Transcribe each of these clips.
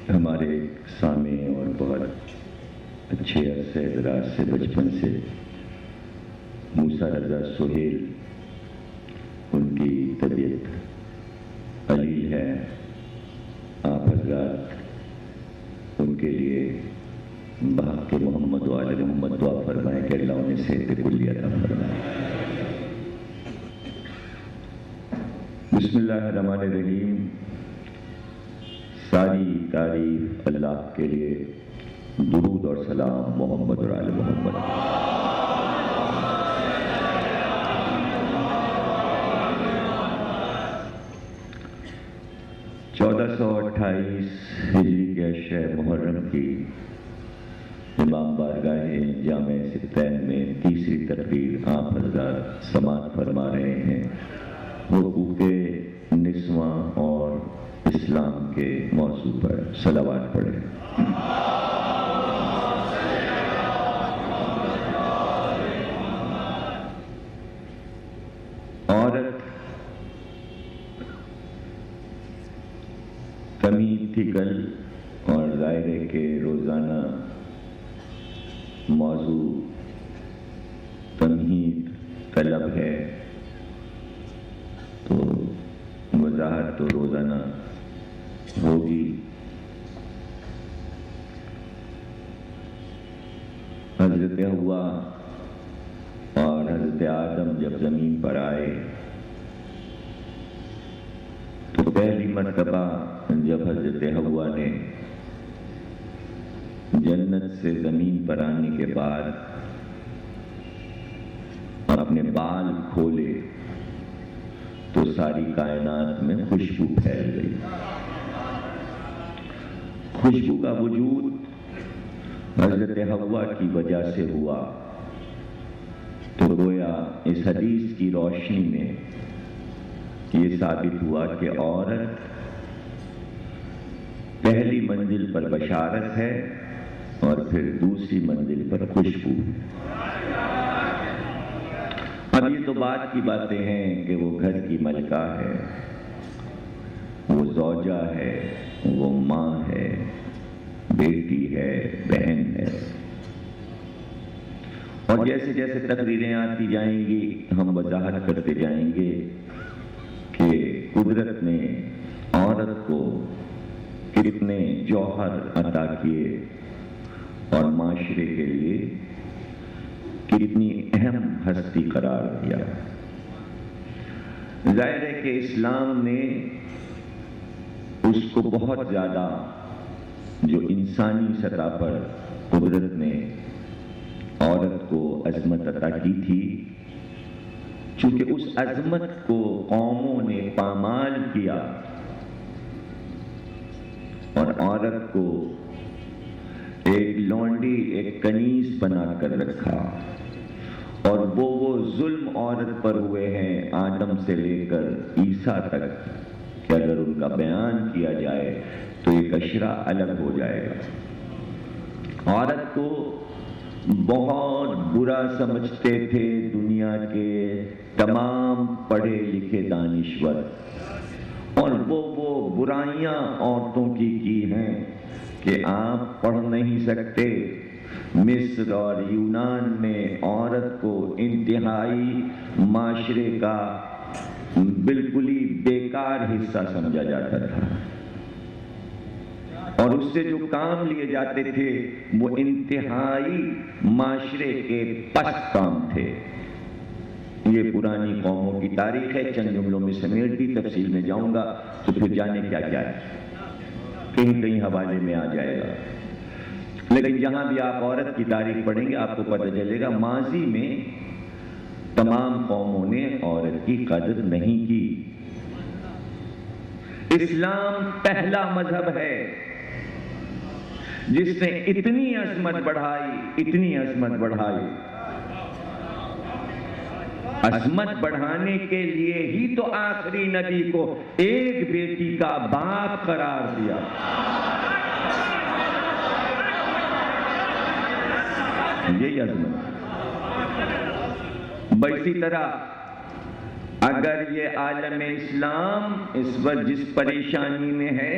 ہمارے سامع اور بہت اچھے عرصے دراز سے بچپن سے موسیٰ رضا سہیل، ان کی طبیعت علیل ہے. آپ حضرات ان کے لیے بحق محمد و آل محمد دعا فرمائیں کہ اللہ انہیں صحت کلی عطا فرمائے. بسم اللہ الرحمن الرحیم. ساری تعریف اللہ کے لیے، درود اور سلام محمد اور آل محمد. 1428 ہجری کے اشرِ محرم کی امام بارگاہ جامع ستین میں تیسری تقریر آپ حضرات سماعت فرما رہے ہیں. حقوق نسواں اور اسلام کے موضوع پر صلوات پڑھیں. عورت تمیز تھی کل، اور ظاہر ہے کہ روزانہ موضوع تمہید طلب ہے، تو وضاحت تو روزانہ ہوگی. حضرت حوا اور حضرت آدم جب زمین پر آئے تو پہلی مرتبہ جب حضرت حوا نے جنت سے زمین پر آنے کے بعد اپنے بال کھولے تو ساری کائنات میں خوشبو پھیل گئی. خوشبو کا وجود حضرت حوا کی وجہ سے ہوا. تو گویا اس حدیث کی روشنی میں یہ ثابت ہوا کہ عورت پہلی منزل پر بشارت ہے اور پھر دوسری منزل پر خوشبو. اب یہ تو بات کی باتیں ہیں کہ وہ گھر کی ملکہ ہے، وہ زوجہ ہے، وہ ماں ہے، بیٹی ہے، بہن ہے. اور جیسے جیسے تقریریں آتی جائیں گی ہم وضاحت کرتے جائیں گے کہ قدرت نے عورت کو کتنے جوہر عطا کیے اور معاشرے کے لیے کتنی اہم ہستی قرار دیا. ظاہر ہے کہ اسلام نے اس کو بہت زیادہ، جو انسانی سطح پر قدرت نے عورت کو عظمت عطا کی تھی، چونکہ اس عظمت کو قوموں نے پامال کیا اور عورت کو ایک لونڈی، ایک کنیز بنا کر رکھا. اور وہ ظلم عورت پر ہوئے ہیں آدم سے لے کر عیسیٰ تک کہ اگر ان کا بیان کیا جائے تو ایک اشرا الگ ہو جائے گا. عورت کو بہت برا سمجھتے تھے دنیا کے تمام پڑھے لکھے دانشور، اور وہ برائیاں عورتوں کی ہیں کہ آپ پڑھ نہیں سکتے. مصر اور یونان میں عورت کو انتہائی معاشرے کا بالکل ہی بیکار حصہ سمجھا جاتا تھا، اور اس سے جو کام لیے جاتے تھے وہ انتہائی معاشرے کے پست کام تھے. یہ پرانی قوموں کی تاریخ ہے، چند جملوں میں سمیٹ دی، تفصیل میں جاؤں گا تو پھر جانے کیا کیا ہے، کہیں کہیں حوالے میں آ جائے گا. لیکن جہاں بھی آپ عورت کی تاریخ پڑھیں گے آپ کو پتہ چلے گا ماضی میں تمام قوموں نے عورت کی قدر نہیں کی. اسلام پہلا مذہب ہے جس نے اتنی عظمت بڑھائی، اتنی عظمت بڑھائی. عظمت بڑھانے کے لیے ہی تو آخری نبی کو ایک بیٹی کا باپ قرار دیا. یہ عظمت. اسی طرح اگر یہ عالم اسلام اس وقت جس پریشانی میں ہے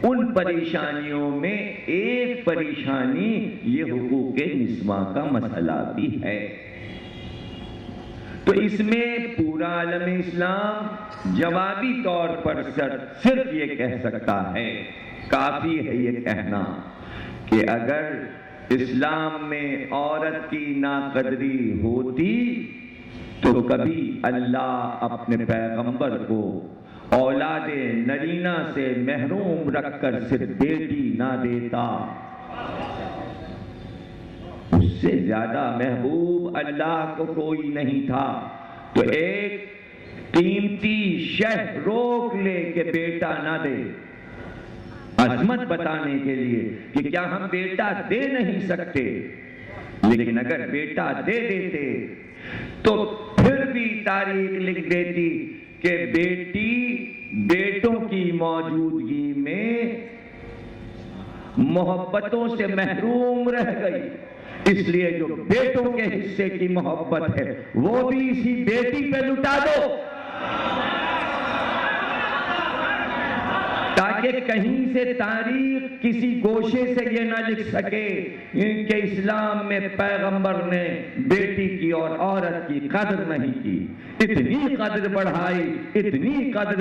ان پریشانیوں میں ایک پریشانی یہ حقوق نسواں کا مسئلہ بھی ہے۔ تو اس میں پورا عالم اسلام جوابی طور پر صرف یہ کہہ سکتا ہے، کافی ہے یہ کہنا کہ اگر اسلام میں عورت کی ناقدری ہوتی تو کبھی اللہ اپنے پیغمبر کو اولاد نرینہ سے محروم رکھ کر صرف بیٹی نہ دیتا۔ اس سے زیادہ محبوب اللہ کو کوئی نہیں تھا، تو ایک قیمتی شہ روک لے کہ بیٹا نہ دے، عظمت بتانے کے لیے کہ کیا ہم بیٹا دے نہیں سکتے، لیکن اگر بیٹا دے دیتے تو پھر بھی تاریخ لکھ دیتی کہ بیٹی بیٹوں کی موجودگی میں محبتوں سے محروم رہ گئی، اس لیے جو بیٹوں کے حصے کی محبت ہے وہ بھی اسی بیٹی پہ لٹا دو، تاکہ کہیں سے تاریخ کسی گوشے سے یہ نہ لکھ سکے کہ اسلام میں پیغمبر نے بیٹی کی اور عورت کی قدر نہیں کی۔ اتنی قدر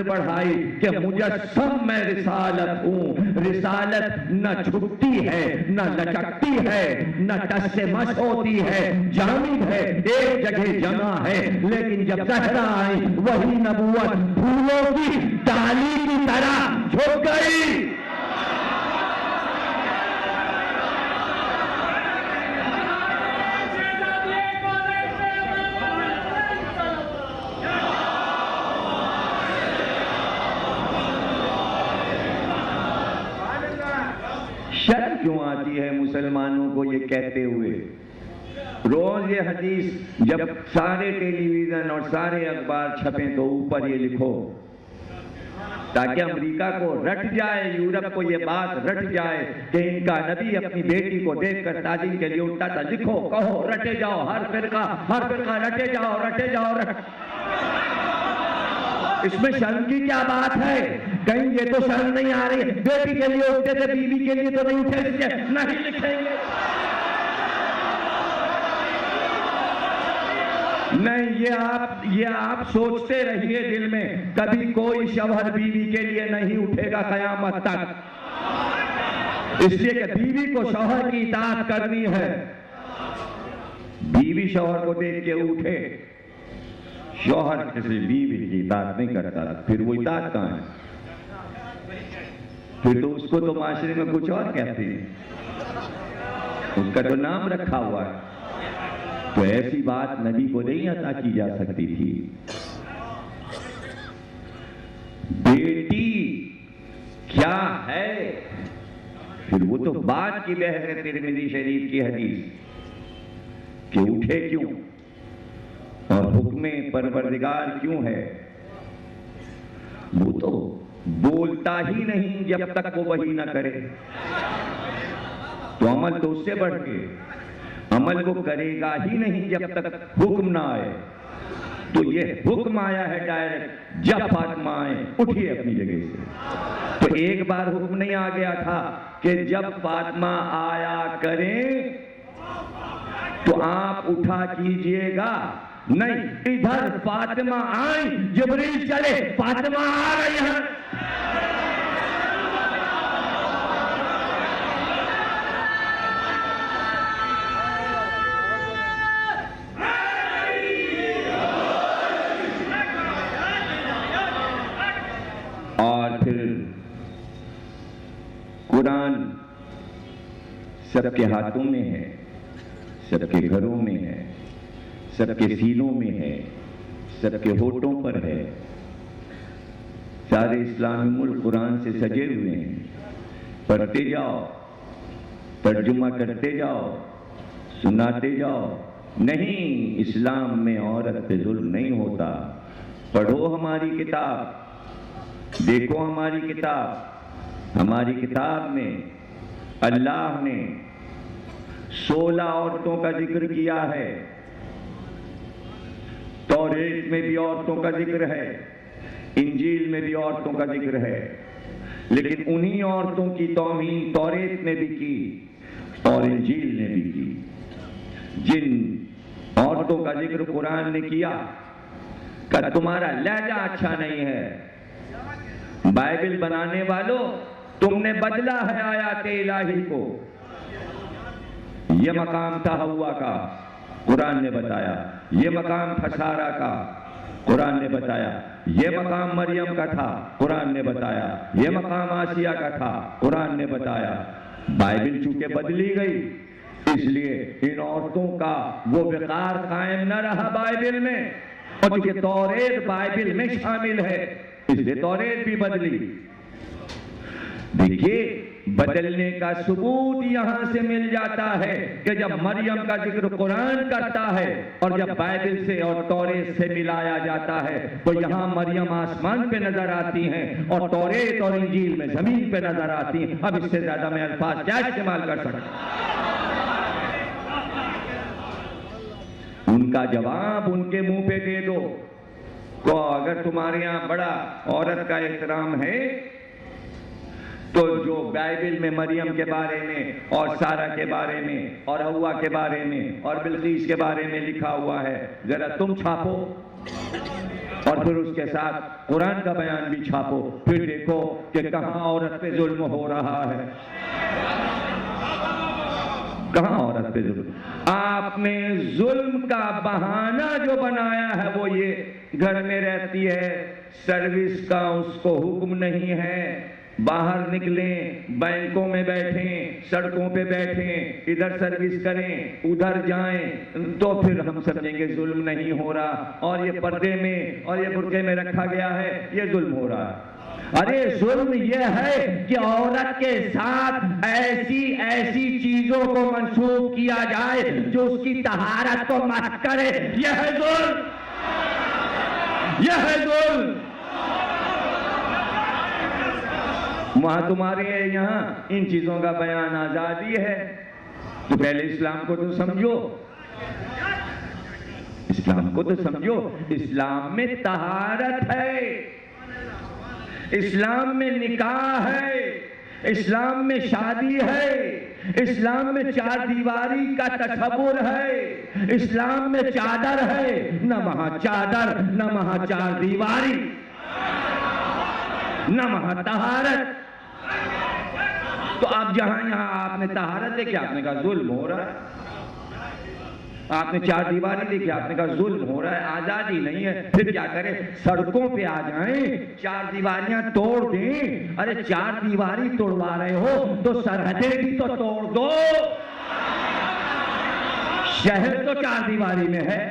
بڑھائی کہ مجسم میں رسالت ہوں، رسالت نہ چھٹتی ہے نہ لچکتی ہے نہ ٹس سے مس ہوتی ہے، جامد ہے، ایک جگہ جمع ہے، لیکن جب زہرا آئی وہی نبوت پھولوں کی ڈالی کی طرح جھک گئی۔ شرم کیوں آتی ہے مسلمانوں کو یہ کہتے ہوئے؟ روز یہ حدیث جب سارے ٹیلی ویژن اور سارے اخبار چھپیں تو اوپر یہ لکھو تاکہ امریکہ کو رٹ جائے، یورپ کو یہ بات رٹ جائے کہ ان کا نبی اپنی بیٹی کو دیکھ کر تعظیم کے لیے اٹھتا تھا۔ لکھو، کہو، رٹے جاؤ، ہر فرقہ رٹے جاؤ۔ اس میں شرم کی کیا بات ہے؟ کہیں یہ تو شرم نہیں آ رہی، بیٹی کے لیے اٹھتے تھے، بیوی کے لیے تو نہیں اٹھے، نہیں لکھیں گے۔ نہیں، یہ آپ سوچتے رہیے دل میں، کبھی کوئی شوہر بیوی کے لیے نہیں اٹھے گا قیامت تک، اس لیے کہ بیوی کو شوہر کی اطاعت کرنی ہے۔ بیوی شوہر کو دیکھ کے اٹھے، شوہر کسی بیوی کی اطاعت نہیں کرتا، پھر وہ اطاعت کہاں ہے؟ پھر تو اس کو تو معاشرے میں کچھ اور کہتے ہیں، اس کا تو نام رکھا ہوا ہے۔ تو ایسی بات نبی کو نہیں عطا کی جا سکتی تھی۔ بیٹی کیا ہے؟ پھر وہ تو بات کی بحث ہے، ترمذی شریف کی حدیث کہ اٹھے کیوں اور حکم پروردگار کیوں ہے؟ وہ تو بولتا ہی نہیں جب تک وہ وحی نہ کرے، تو عمل تو اس سے بڑھ کے عمل وہ کرے گا ہی نہیں جب تک حکم نہ آئے۔ تو یہ حکم آیا ہے ڈائریکٹ، جب فاطمہ آئے اٹھیے اپنی جگہ سے۔ تو ایک بار حکم نہیں آ گیا تھا کہ جب فاطمہ آیا کریں تو آپ اٹھا کیجئے گا؟ نہیں، ادھر فاطمہ آئیں، جبریل چلے، فاطمہ آ رہی ہیں۔ قرآن سب کے ہاتھوں میں ہے، سب کے گھروں میں ہے، سب کے سینوں میں ہے، سب کے ہونٹوں پر ہے۔ سارے اسلامی ملک قرآن سے سجے ہوئے ہیں، پڑھتے جاؤ، ترجمہ کرتے جاؤ، سناتے جاؤ۔ نہیں، اسلام میں عورت پہ ظلم نہیں ہوتا۔ پڑھو ہماری کتاب، دیکھو ہماری کتاب۔ ہماری کتاب میں اللہ نے 16 عورتوں کا ذکر کیا ہے، توریت میں بھی عورتوں کا ذکر ہے، انجیل میں بھی عورتوں کا ذکر ہے، لیکن انہی عورتوں کی توہین توریت نے بھی کی اور انجیل نے بھی کی. جن عورتوں کا ذکر قرآن نے کیا کہ تمہارا لہجہ اچھا نہیں ہے، بائبل بنانے والوں تم نے بدلا ہے آیات الہی کو. یہ مقام تھا ہوا کا، قرآن نے بتایا. یہ مقام تھا سارا کا، قرآن نے بتایا. یہ مقام مریم کا تھا، قرآن نے بتایا. یہ مقام آسیہ کا تھا، قرآن نے بتایا. بائبل چونکہ بدلی گئی اس لیے ان عورتوں کا وہ وقار قائم نہ رہا بائبل میں، اور چونکہ توریت بائبل میں شامل ہے اس لیے توریت بھی بدلی. دیکھیے بدلنے کا ثبوت یہاں سے مل جاتا ہے کہ جب مریم کا ذکر قرآن کرتا ہے اور جب بائبل سے اور توریت سے ملایا جاتا ہے تو یہاں مریم آسمان پہ نظر آتی ہیں اور توریت اور انجیل میں زمین پہ نظر آتی ہیں. اب اس سے زیادہ میں الفاظ کیا استعمال کر سکتا ہوں؟ ان کا جواب ان کے منہ پہ دے دو کہ اگر تمہارے یہاں بڑا عورت کا احترام ہے تو جو بائبل میں مریم کے بارے میں اور سارہ کے بارے میں اور ہوا کے بارے میں اور بلقیس کے بارے میں لکھا ہوا ہے ذرا تم چھاپو اور پھر اس کے ساتھ قرآن کا بیان بھی چھاپو، پھر دیکھو کہ کہاں عورت پہ ظلم ہو رہا ہے، کہاں عورت پہ ظلم. آپ نے ظلم کا بہانہ جو بنایا ہے وہ یہ گھر میں رہتی ہے، سروس کا اس کو حکم نہیں ہے، باہر نکلیں، بینکوں میں بیٹھیں، سڑکوں پہ بیٹھیں، ادھر سروس کریں ادھر جائیں تو پھر ہم سمجھیں گے ظلم نہیں ہو رہا. اور یہ پردے میں اور یہ برقعے میں رکھا گیا ہے یہ ظلم ہو رہا ہے. ارے ظلم یہ ہے کہ عورت کے ساتھ ایسی چیزوں کو منسوب کیا جائے جو اس کی طہارت کو مست کرے. یہ ہے ظلم، یہ ہے ظلم. وہاں تمہارے یہاں ان چیزوں کا بیان آزادی ہے تو پہلے اسلام کو تو سمجھو، اسلام کو تو سمجھو. اسلام میں طہارت ہے، اسلام میں نکاح ہے، اسلام میں شادی ہے، اسلام میں چار دیواری کا تصور ہے، اسلام میں چادر ہے. نہ وہاں چادر، نہ وہاں چار دیواری، نہ وہاں طہارت. تو اب یہاں آپ نے طہارت دیکھی، آپ نے کہا ظلم ہو رہا ہے. آپ نے چار دیواری دیکھی، آپ نے کہا ظلم ہو رہا ہے، آزادی نہیں ہے. پھر کیا کریں؟ سڑکوں پہ آ جائیں، چار دیواریاں توڑ دیں. ارے چار دیواری توڑوا رہے ہو تو سرحدیں بھی تو توڑ دو. شہر تو چار دیواری میں ہے،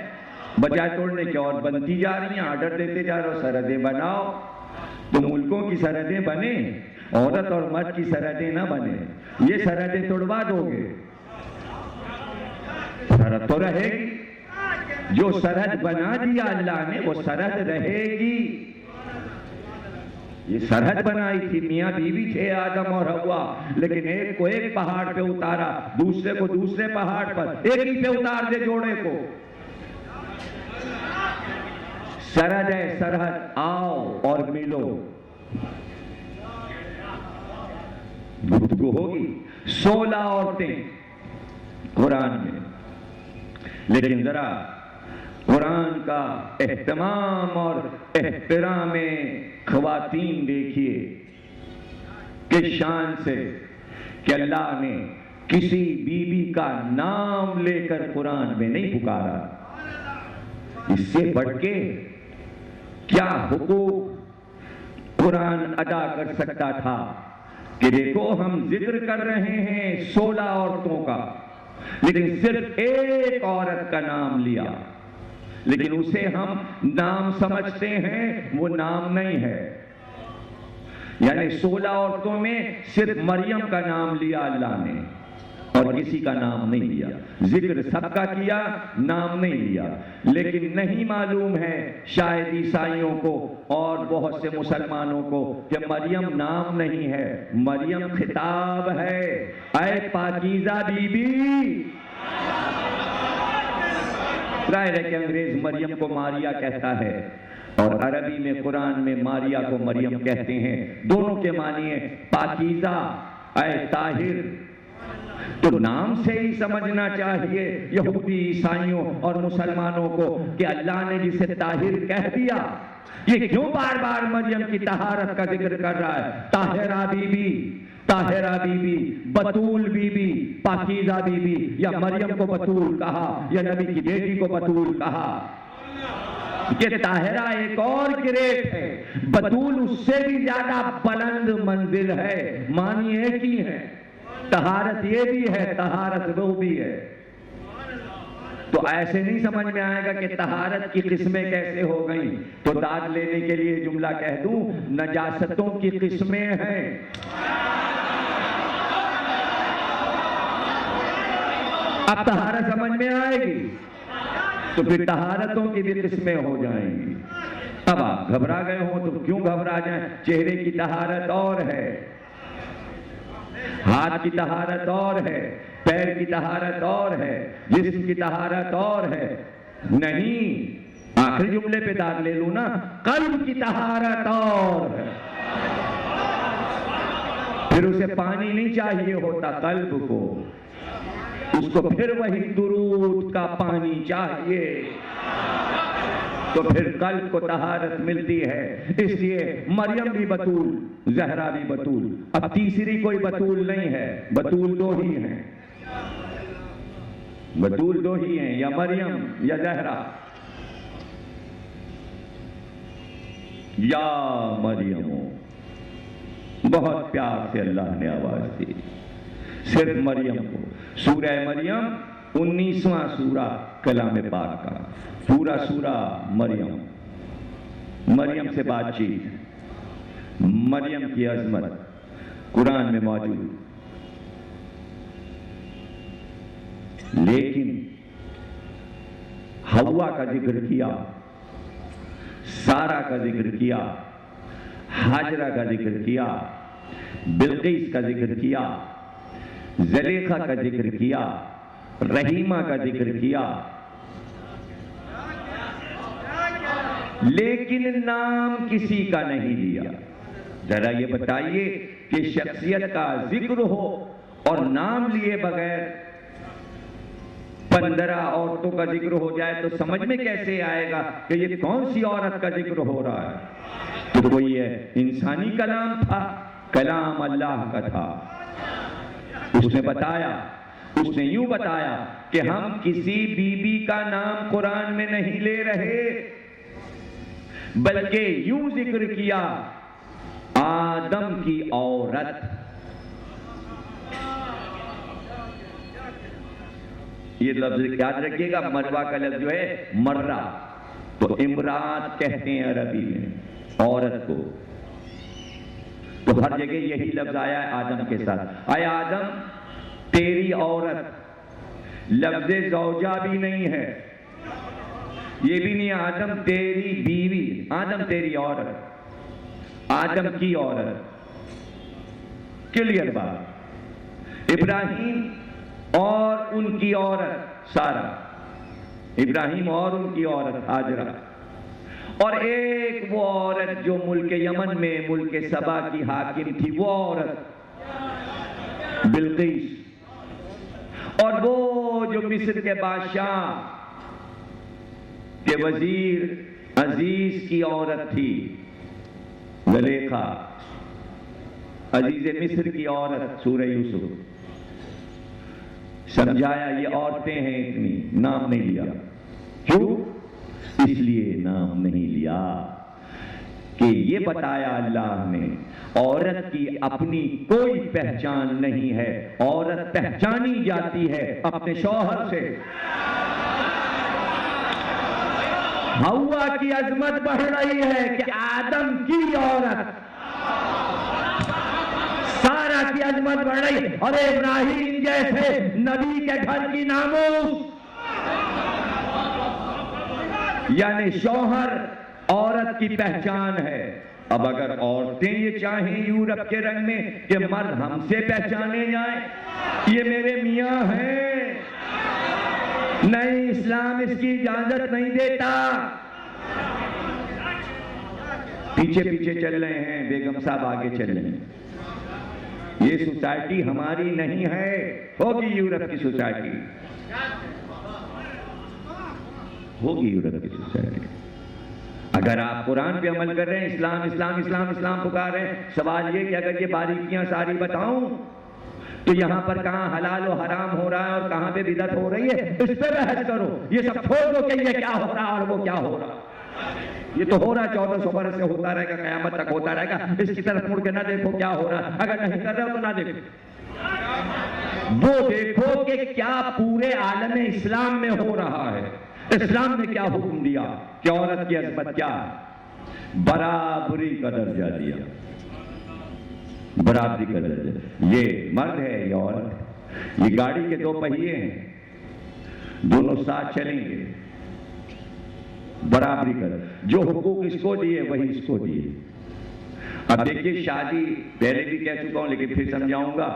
بجائے توڑنے کے اور بنتی جا رہی ہیں. آرڈر دیتے جا رہے ہو سرحدیں بناؤ. تو ملکوں کی سرحدیں بنے، عورت اور مرد کی سرحدیں نہ بنے. یہ سرحدیں توڑوا دو گے سرحد تو رہے گی. جو سرحد بنا دیا اللہ نے وہ سرحد رہے گی. یہ سرحد بنائی تھی، میاں بیوی تھے آدم اور حوا، لیکن ایک کو ایک پہاڑ پہ اتارا، دوسرے کو دوسرے پہاڑ پر، ایک ہی پہ اتار دے جوڑے کو. سرحد ہے سرحد، آؤ اور ملو. گفتگو ہوگی. 16 عورتیں قرآن میں، لیکن ذرا قرآن کا اہتمام اور احترام خواتین دیکھیے کہ شان سے کہ اللہ نے کسی بیوی کا نام لے کر قرآن میں نہیں پکارا. اس سے بڑھ کے کیا حقوق قرآن ادا کر سکتا تھا کہ دیکھو ہم ذکر کر رہے ہیں 16 عورتوں کا، لیکن صرف ایک عورت کا نام لیا، لیکن اسے ہم نام سمجھتے ہیں، وہ نام نہیں ہے. یعنی 16 عورتوں میں صرف مریم کا نام لیا اللہ نے اور کسی کا نام نہیں لیا. ذکر سب کا کیا، نام نہیں لیا. لیکن نہیں معلوم ہے شاید عیسائیوں کو اور بہت سے مسلمانوں کو کہ مریم نام نہیں ہے، مریم خطاب ہے. اے پاکیزہ بی بی، ظاہر ہے کہ انگریز مریم کو ماریا کہتا ہے اور عربی میں قرآن میں ماریا کو مریم کہتے ہیں، دونوں کے معنی ہے پاکیزہ اے طاہر۔ تو نام سے ہی سمجھنا چاہیے یہودی عیسائیوں اور مسلمانوں کو کہ اللہ نے جسے طاہر کہہ دیا، یہ کیوں بار بار مریم کی طہارت کا ذکر کر رہا ہے؟ Tahira Bibi, Tahira Bibi, Batool Bibi, Pakeeza Bibi, یا مریم کو بتول کہا یا نبی کی بیٹی کو بتول کہا؟ کہ طاہرہ ایک اور گریڈ ہے، بتول اس سے بھی زیادہ بلند منزل ہے، معنی ایک ہی ہے، طہارت یہ بھی ہے، طہارت وہ بھی ہے۔ تو ایسے نہیں سمجھ میں آئے گا کہ طہارت کی قسمیں کیسے ہو گئیں، تو داد لینے کے لیے جملہ کہہ دوں، نجاستوں کی قسمیں ہیں۔ اب طہارت سمجھ میں آئے گی تو پھر طہارتوں کی بھی قسمیں ہو جائیں گی۔ اب آپ گھبرا گئے ہوں تو کیوں گھبرا جائیں؟ چہرے کی طہارت اور ہے، ہاتھ کی طہارت اور ہے، پیر کی طہارت اور ہے، جسم کی طہارت اور ہے۔ نہیں، آخری جملے پہ داد لے لوں نا، قلب کی طہارت اور ہے۔ پھر اسے پانی نہیں چاہیے ہوتا قلب کو، اس کو پھر وہی درود کا پانی چاہیے، تو پھر قلب کو طہارت ملتی ہے۔ اس لیے مریم بھی بتول، زہرا بھی بتول، اب تیسری کوئی بتول نہیں ہے، بتول دو ہی ہیں، بتول دو ہی ہیں، یا مریم یا زہرا۔ یا مریم، بہت پیار سے اللہ نے آواز دی، صرف مریم کو۔ سورہ مریم 19واں سورہ کلام پاک کا، پورا سورہ مریم، مریم سے بات چیت، مریم کی عظمت قرآن میں موجود۔ لیکن حوا کا ذکر کیا، سارہ کا ذکر کیا، ہاجرہ کا ذکر کیا، بلقیس کا ذکر کیا، زلیخا کا ذکر کیا، رحیمہ کا ذکر کیا، لیکن نام کسی کا نہیں لیا۔ ذرا یہ بتائیے کہ شخصیت کا ذکر ہو اور نام لیے بغیر 15 عورتوں کا ذکر ہو جائے تو سمجھ میں کیسے آئے گا کہ یہ کون سی عورت کا ذکر ہو رہا ہے؟ تو کوئی انسانی کلام تھا؟ کلام اللہ کا تھا۔ اس نے بتایا، اس نے یوں بتایا کہ ہم کسی بی بی کا نام قرآن میں نہیں لے رہے، بلکہ یوں ذکر کیا، آدم کی عورت۔ یہ لفظ یاد رکھیے گا، مروا کا لفظ جو ہے مرہ، تو امرات کہتے ہیں عربی میں عورت کو، تو ہر جگہ یہی لفظ آیا ہے آدم کے ساتھ۔ اے آدم تیری عورت، لفظ زوجہ بھی نہیں ہے، یہ بھی نہیں، آدم تیری بیوی، آدم تیری عورت، آدم کی عورت، کلیئر بات۔ ابراہیم اور ان کی عورت سارہ، ابراہیم اور ان کی عورت ہاجرہ، اور ایک وہ عورت جو ملک یمن میں ملک سبا کی حاکم تھی، وہ عورت بلقیس، اور وہ جو مصر کے بادشاہ کے وزیر عزیز کی عورت تھی زلیخا، عزیز مصر کی عورت، سورہ یوسف۔ سمجھایا یہ عورتیں ہیں اتنی، نام نہیں لیا۔ کیوں؟ اس لیے نام نہیں لیا کہ یہ بتایا اللہ نے عورت کی اپنی کوئی پہچان نہیں ہے، عورت پہچانی جاتی ہے اپنے شوہر سے۔ حوا کی عظمت بڑھ رہی ہے کہ آدم کی عورت، سارہ کی عظمت بڑھ رہی ہے، اور ابراہیم جیسے نبی کے گھر کی ناموس، یعنی شوہر عورت کی پہچان ہے۔ اب اگر عورتیں یہ چاہیں یورپ کے رنگ میں کہ مرد ہم سے پہچانے جائیں، یہ میرے میاں ہیں، نہیں، اسلام اس کی اجازت نہیں دیتا۔ پیچھے پیچھے چل رہے ہیں، بیگم صاحب آگے چل رہے ہیں۔ یہ سوسائٹی ہماری نہیں ہے، ہوگی یورپ کی سوسائٹی، ہوگی یورپ کی سوسائٹی۔ اگر آپ قرآن پہ عمل کر رہے ہیں، اسلام اسلام اسلام اسلام پکار رہے ہیں، سوال یہ کہ اگر یہ باریکیاں ساری بتاؤں تو یہاں پر کہاں حلال و حرام ہو رہا ہے اور کہاں پہ بدعت ہو رہی ہے، اس پہ بحث کرو۔ یہ سب چھوڑ دو کہ یہ کیا ہو رہا اور وہ کیا ہو رہا۔ یہ تو ہو رہا 1400 برس سے ہوتا رہے گا، قیامت تک ہوتا رہے گا۔ اس کی طرف مڑ کے نہ دیکھو کیا ہو رہا، اگر نہیں کر رہے ہو تو نہ دیکھو۔ وہ دیکھو کہ کیا پورے عالم اسلام میں ہو رہا ہے۔ اسلام نے کیا حکم دیا کہ عورت کی عصمت کیا ہے؟ برابری کا درجہ دیا، برابری کا درجہ۔ یہ مرد ہے، یہ عورت ہے، یہ گاڑی کے دو پہیے ہیں، دونوں ساتھ چلیں گے، برابری کا۔ جو حقوق اس کو دیے وہی اس کو دیے۔ اب دیکھیے، شادی پہلے بھی کہہ چکا ہوں لیکن پھر سمجھاؤں گا،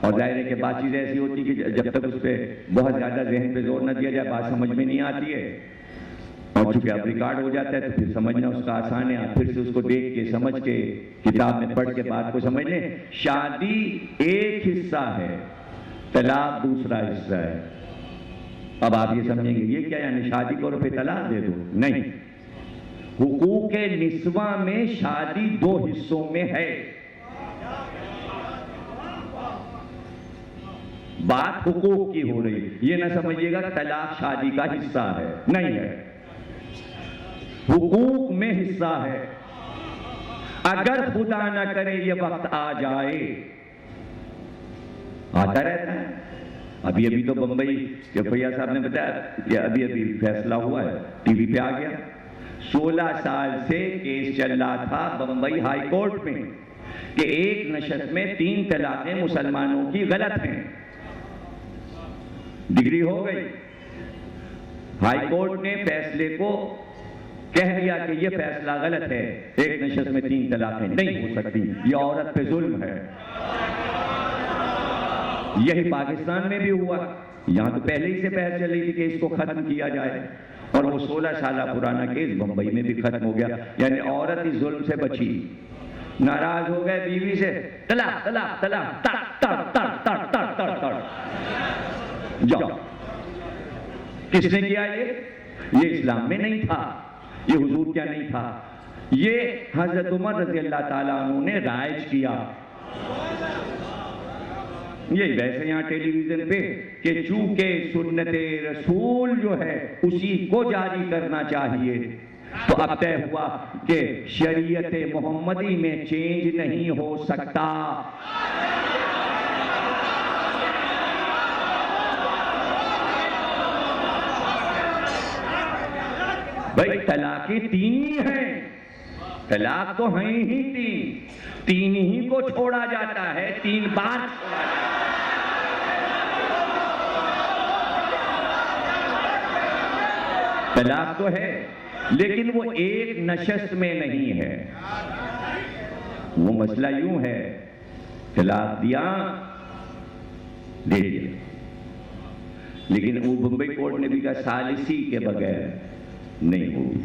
اور ظاہر ہے کہ بات چیز ایسی ہوتی کہ جب تک اس پہ بہت زیادہ ذہن پہ زور نہ دیا جائے بات سمجھ میں نہیں آتی ہے، اور چونکہ اب ریکارڈ ہو جاتا ہے تو پھر سمجھنا اس کا آسان ہے۔ آپ پھر سے اس کو دیکھ کے سمجھ کے کتاب میں پڑھ کے بات کو سمجھ لیں۔ شادی ایک حصہ ہے، طلاق دوسرا حصہ ہے۔ اب آپ یہ سمجھیں گے یہ کیا یعنی شادی کرو پھر طلاق دے دو؟ نہیں، حقوق نسواں میں شادی دو حصوں میں ہے۔ بات حقوق کی ہو رہی، یہ نہ سمجھیے گا طلاق شادی کا حصہ ہے، نہیں ہے، حقوق میں حصہ ہے۔ اگر خدا نہ کرے یہ وقت آ جائے، آتا رہتا ہے۔ ابھی تو بمبئی کے بھیا صاحب نے بتایا کہ ابھی فیصلہ ہوا ہے، ٹی وی پہ آ گیا۔ 16 سال سے کیس چل رہا تھا بمبئی ہائی کورٹ میں کہ ایک نشست میں 3 طلاقیں مسلمانوں کی غلط ہیں۔ ڈگری ہو گئی، ہائی کورٹ نے فیصلے کو کہہ دیا کہ یہ فیصلہ غلط ہے، ایک نشست میں 3 طلاقیں نہیں ہو سکتی، یہ عورت پہ ظلم ہے۔ یہی پاکستان میں بھی ہوا، یہاں تو پہلے ہی سے بحث چل رہی تھی کہ اس کو ختم کیا جائے، اور وہ 16 سالہ پرانا کیس بمبئی میں بھی ختم ہو گیا۔ یعنی عورت اس ظلم سے بچی، ناراض ہو گئے بیوی سے، طلاق طلاق طلاق تڑ تڑ تڑ تڑ تڑ تڑ تڑ۔ جاؤ، کس نے کیا یہ اسلام میں نہیں تھا، یہ حضور کیا نہیں تھا، یہ حضرت عمر رضی اللہ تعالیٰ عنہ نے رائج کیا۔ یہ ویسے یہاں ٹیلی ویژن پہ کہ چونکہ سنت رسول جو ہے اسی کو جاری کرنا چاہیے، تو اب طے ہوا کہ شریعت محمدی میں چینج نہیں ہو سکتا۔ بھائی طلاقیں 3 ہی ہیں، طلاق تو ہیں ہی 3 ہی کو چھوڑا جاتا ہے، 3 بار چھوڑا جاتا ہے۔ طلاق تو ہے لیکن وہ ایک نشست میں نہیں ہے۔ وہ مسئلہ یوں ہے، طلاق دیا دے دیا، لیکن وہ بمبئی کورٹ نے بھی کہا ثالثی کے بغیر نہیں ہوگی،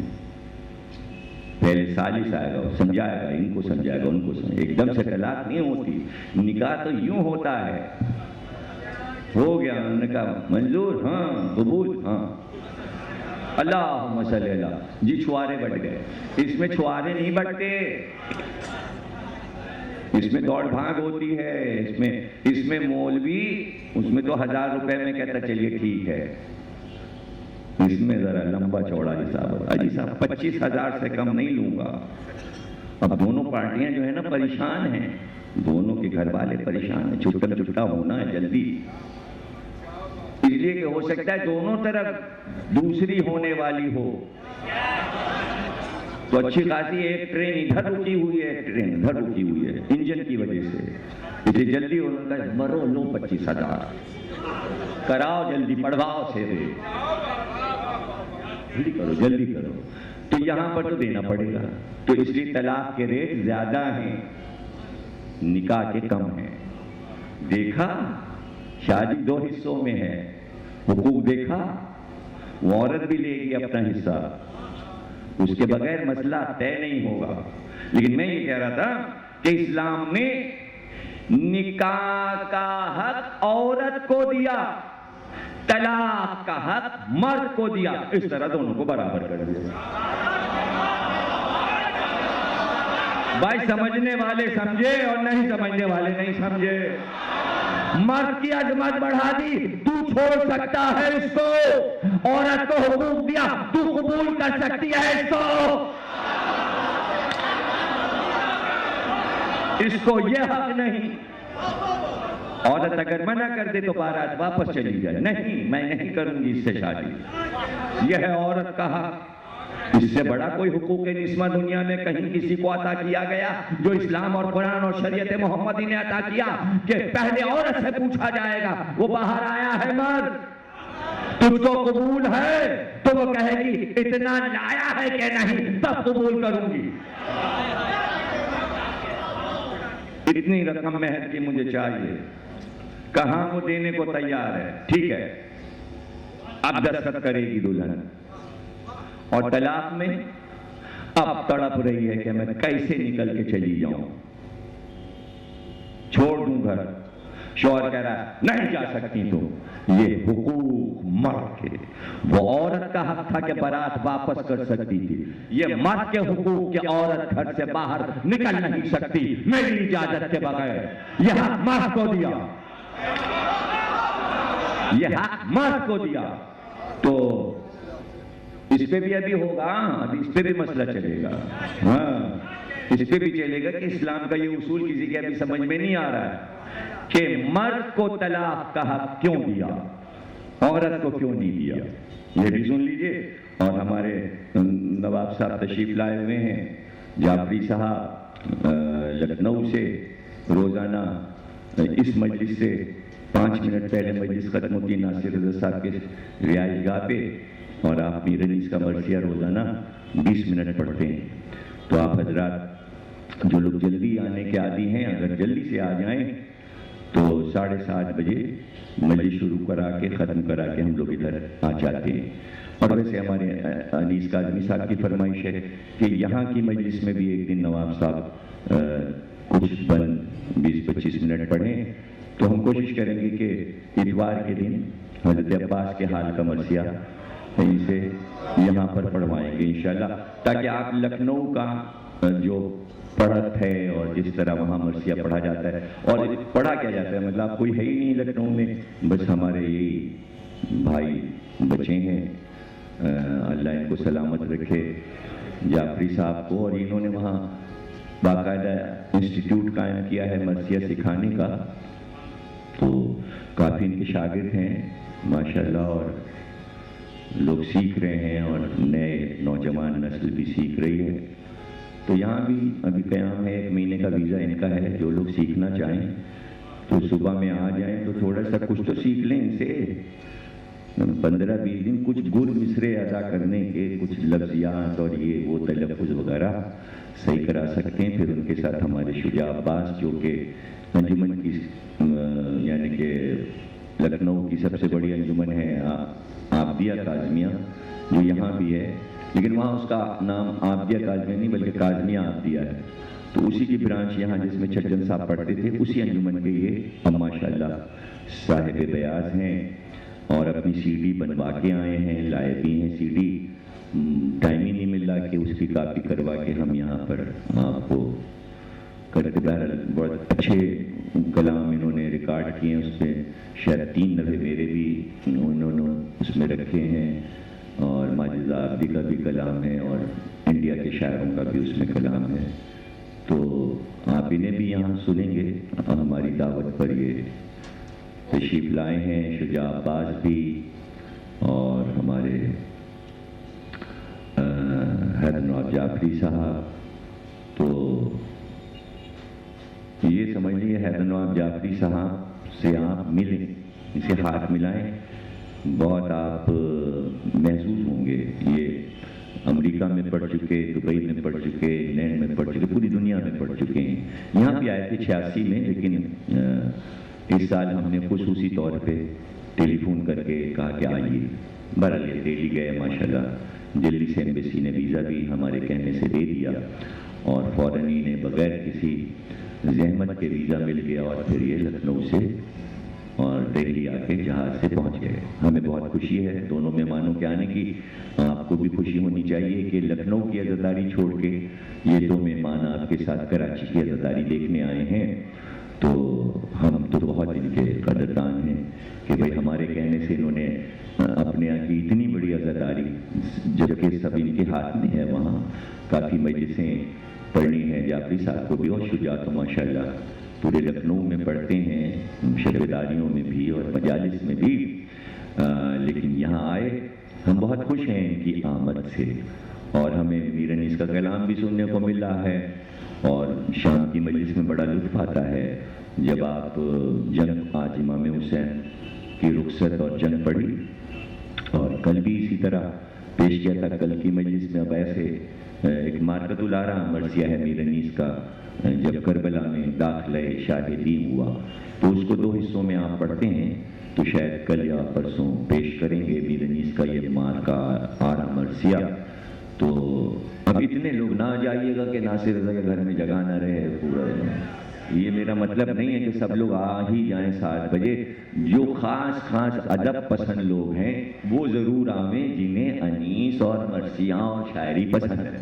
پہلے ثالث آئے گا، سمجھائے گا، ان کو سمجھائے گا، ان کو سمجھائے گا، ایک دم سے طلاق نہیں ہوتی۔ نکاح تو یوں ہوتا ہے، ہو گیا، انہوں نے کہا منظور، ہاں، قبول، ہاں، اللہم صلی اللہ، جی چھوارے بٹ گئے۔ اس میں چھوارے نہیں بٹتے، اس میں دوڑ بھاگ ہوتی ہے، اس میں مولوی اس میں تو 1000 روپے میں کہتا چلیے ٹھیک ہے، اس میں ذرا لمبا چوڑا حساب، اجی صاحب 25,000 سے کم نہیں لوں گا۔ اب دونوں پارٹیاں جو ہیں نا پریشان ہیں، دونوں کے گھر والے پریشان ہیں، چھٹا ہونا ہے جلدی، اس لیے کہ ہو سکتا ہے دونوں طرف دوسری ہونے والی ہو، تو اچھی خاصی ایک ٹرین ادھر رکی ہوئی ہے، ایک ٹرین ادھر رکی ہوئی ہے انجن کی وجہ سے، اس لیے جلدی ہونا ہے، مرو لو 25,000 کراؤ، جلدی پڑھواؤ سے دے، جلدی کرو جلدی کرو، تو یہاں پر تو دینا پڑے گا، تو اس لیے طلاق کے ریٹ زیادہ ہیں، نکاح کے کم ہیں۔ دیکھا شادی 2 حصوں میں ہے، حقوق دیکھا، وہ عورت بھی لے گی اپنا حصہ، اس کے بغیر مسئلہ طے نہیں ہوگا۔ لیکن میں یہ کہہ رہا تھا کہ اسلام نے نکاح کا حق عورت کو دیا، طلاق کا حق مرد کو دیا، اس طرح دونوں کو برابر کر دیا۔ بھائی سمجھنے والے سمجھے اور نہیں سمجھنے والے نہیں سمجھے۔ مرد کی عظمت بڑھا دی، تو چھوڑ سکتا ہے اس کو، عورت کو حقوق دیا، تو قبول کر سکتی ہے اس کو۔ اس کو یہ حق نہیں۔ عورت اگر منع کر دے تو بارات واپس چلی جائے، نہیں میں نہیں کروں گی اس سے شادی، یہ ہے عورت کا حق۔ اس سے بڑا کوئی حقوق نسواں دنیا میں کہیں کسی کو عطا کیا گیا جو اسلام اور قرآن اور شریعت محمدی نے عطا کیا کہ پہلے عورت سے پوچھا جائے گا، وہ باہر آیا ہے مرد، تجھ کو قبول ہے؟ تو وہ کہے گی اتنا لایا ہے کہ نہیں، تب قبول کروں گی، اتنی رقم مہر کی مجھے چاہیے۔ کہاں وہ دینے کو تیار ہے، ٹھیک ہے، اب دستخط کرے گی دلہن، اور طلاق میں اب تڑپ رہی ہے کہ میں کیسے نکل کے چلی جاؤں، چھوڑ دوں گھر۔ شوہر کہہ رہا ہے نہیں جا سکتی تو۔ یہ حقوق مرد کے، وہ عورت کا حق تھا کہ بارات واپس کر سکتی تھی، یہ مرد کے حقوق کہ عورت گھر سے باہر نکل نہیں سکتی میری اجازت کے بغیر۔ یہ حق مرد کو دیا، یہ حق مرد کو دیا۔ تو اس پہ بھی ابھی ہوگا، ابھی اس پہ بھی مسئلہ چلے گا، ہاں اس پہ بھی چلے گا کہ اسلام کا یہ اصول کسی کے ابھی سمجھ میں نہیں آ رہا ہے کہ مرد کو طلاق کا حق کیوں دیا، عورت کو کیوں نہیں دیا۔ یہ بھی سن لیجئے۔ اور ہمارے نواب صاحب تشریف لائے ہوئے ہیں، جعفری صاحب لکھنؤ سے، روزانہ اس مجلس سے 5 منٹ پہلے مجلس ختم ہوتی ناصر رضا صاحب کے رہائش گاہ پہ، اور آپ میرنیس کا مرثیہ روزانہ 20 منٹ پڑھتے ہیں۔ تو آپ حضرات جو لوگ جلدی آنے کے عادی ہیں، اگر جلدی سے آ جائیں تو 7:30 بجے مجلس شروع کرا کے ختم کرا کے ہم لوگ ادھر آ جاتے ہیں۔ اور ویسے ہمارے انیس کاظمی صاحب کی فرمائش ہے کہ یہاں کی مجلس میں بھی ایک دن نواب صاحب کچھ 20-25 منٹ پڑھیں، تو ہم کوشش کریں گے کہ اتوار کے دن حضرت عباس کے حال کا مرثیہ کہیں سے یہاں پر پڑھوائیں گے انشاءاللہ، تاکہ آپ لکھنؤ کا جو پڑھت ہے اور جس طرح وہاں مرثیہ پڑھا جاتا ہے، اور پڑھا کیا جاتا ہے، مطلب کوئی ہے ہی نہیں لکھنؤ میں، بس ہمارے یہی بھائی بچے ہیں، اللہ ان کو سلامت رکھے، جعفری صاحب کو، اور انہوں نے وہاں باقاعدہ انسٹیٹیوٹ قائم کیا ہے مرثیہ سکھانے کا، تو کافی ان کے شاگرد ہیں ماشاءاللہ، اور لوگ سیکھ رہے ہیں اور نئے نوجوان نسل بھی سیکھ رہی ہے۔ تو یہاں بھی ابھی قیام ہے، 1 مہینے کا ویزا ان کا ہے، جو لوگ سیکھنا چاہیں تو صبح میں آ جائیں، تو تھوڑا سا کچھ تو سیکھ لیں ان سے، 15-20 دن کچھ گر مصرے ادا کرنے کے، کچھ لفظیات اور یہ وہ تلفظ وغیرہ صحیح کرا سکتے ہیں۔ پھر ان کے ساتھ ہمارے شجاع عباس جو کہ انجمن کی یعنی کہ لکھنؤ کی سب سے بڑی انجمن ہے عابدیہ کاظمیہ، جو یہاں بھی ہے، لیکن وہاں اس کا نام عابدیہ کاظمیہ نہیں بلکہ کاظمیہ عابدیہ ہے، تو اسی کی برانچ یہاں جس میں چھجن صاحب پڑھتے تھے، اسی انجمن کے یہ اب ماشاءاللہ صاحب بیاض ہیں، اور اپنی سی ڈی بنوا کے آئے ہیں، لائے بھی ہیں سی ڈی، ٹائم ہی نہیں مل رہا کہ اس کی کاپی کروا کے ہم یہاں پر آپ کو کرتے۔ بہرحال بہت اچھے کلام انہوں نے ریکارڈ کیے ہیں، اس پہ شاید 3 دفعے میرے بھی انہوں نے اس میں رکھے ہیں، اور ماجد عابدی کا بھی کلام ہے، اور انڈیا کے شاعروں کا بھی اس میں کلام ہے، تو آپ انہیں بھی یہاں سنیں گے۔ ہماری دعوت پر یہ تشریف لائے ہیں شجاع عباس بھی، اور ہمارے حیدر نواب جعفری صاحب، تو یہ سمجھ لیجیے حیدر نواب جعفری صاحب سے آپ ملیں، اسے ہاتھ ملائیں، بہت آپ محظوظ ہوں گے۔ یہ امریکہ میں پڑھ چکے، دبئی میں پڑھ چکے، انگلینڈ میں پڑھ چکے، پوری دنیا میں پڑھ چکے ہیں۔ یہاں بھی آئے تھے 86 میں، لیکن اس سال ہم نے خصوصی طور پہ ٹیلی فون کر کے کہا کہ آئیے، بہرحال یہ دہلی گئے ماشاءاللہ، دلی سے ایمبیسی نے ویزا بھی ہمارے کہنے سے دے دیا اور فوراً ہی نے بغیر کسی زحمت کے ویزا مل گیا اور پھر یہ لکھنؤ سے اور دہلی آ کے جہاز سے پہنچ گئے۔ ہمیں بہت خوشی ہے دونوں مہمانوں کے آنے کی، آپ کو بھی خوشی ہونی چاہیے کہ لکھنؤ کی عزاداری چھوڑ کے یہ دو مہمان آپ کے ساتھ کراچی کی عزاداری دیکھنے آئے ہیں، تو ہم تو بہت ان کے قدردان ہیں کہ بھئی ہمارے کہنے سے انہوں نے اپنے یہاں کی اتنی بڑی عزاداری، جبکہ سب ان کے ہاتھ میں ہے، وہاں کافی مجلسیں پڑھنی ہیں، جعفری صاحب کو بھی اور شجاعت ماشاءاللہ پورے لکھنؤ میں پڑھتے ہیں، شبیداریوں میں بھی اور مجالس میں بھی، لیکن یہاں آئے ہم بہت خوش ہیں ان کی آمد سے، اور ہمیں میر انیس کا کلام بھی سننے کو مل رہا ہے اور شام کی مجلس میں بڑا لطف آتا ہے جب آپ جنگ، آج امام حسین کی رخصت اور جنگ پڑھی، اور کل بھی اسی طرح پیش کیا تھا۔ کل کی مجلس میں اب ایسے ایک مارکت الارا مرثیہ ہے میر انیس کا، جب کربلا میں داخلہ شاہ دین ہوا تو اس کو دو حصوں میں آپ پڑھتے ہیں، تو شاید کل یا پرسوں پیش کریں گے میر انیس کا یہ مارکہ آرا مرثیہ۔ تو اب اتنے لوگ نہ آ جائیے گا کہ ناصر رضا کے گھر میں جگہ نہ رہے پورا، یہ میرا مطلب نہیں ہے کہ سب لوگ آ ہی جائیں 7 بجے، جو خاص خاص ادب پسند لوگ ہیں وہ ضرور آویں جنہیں انیس اور مرثیہ اور شاعری پسند ہے۔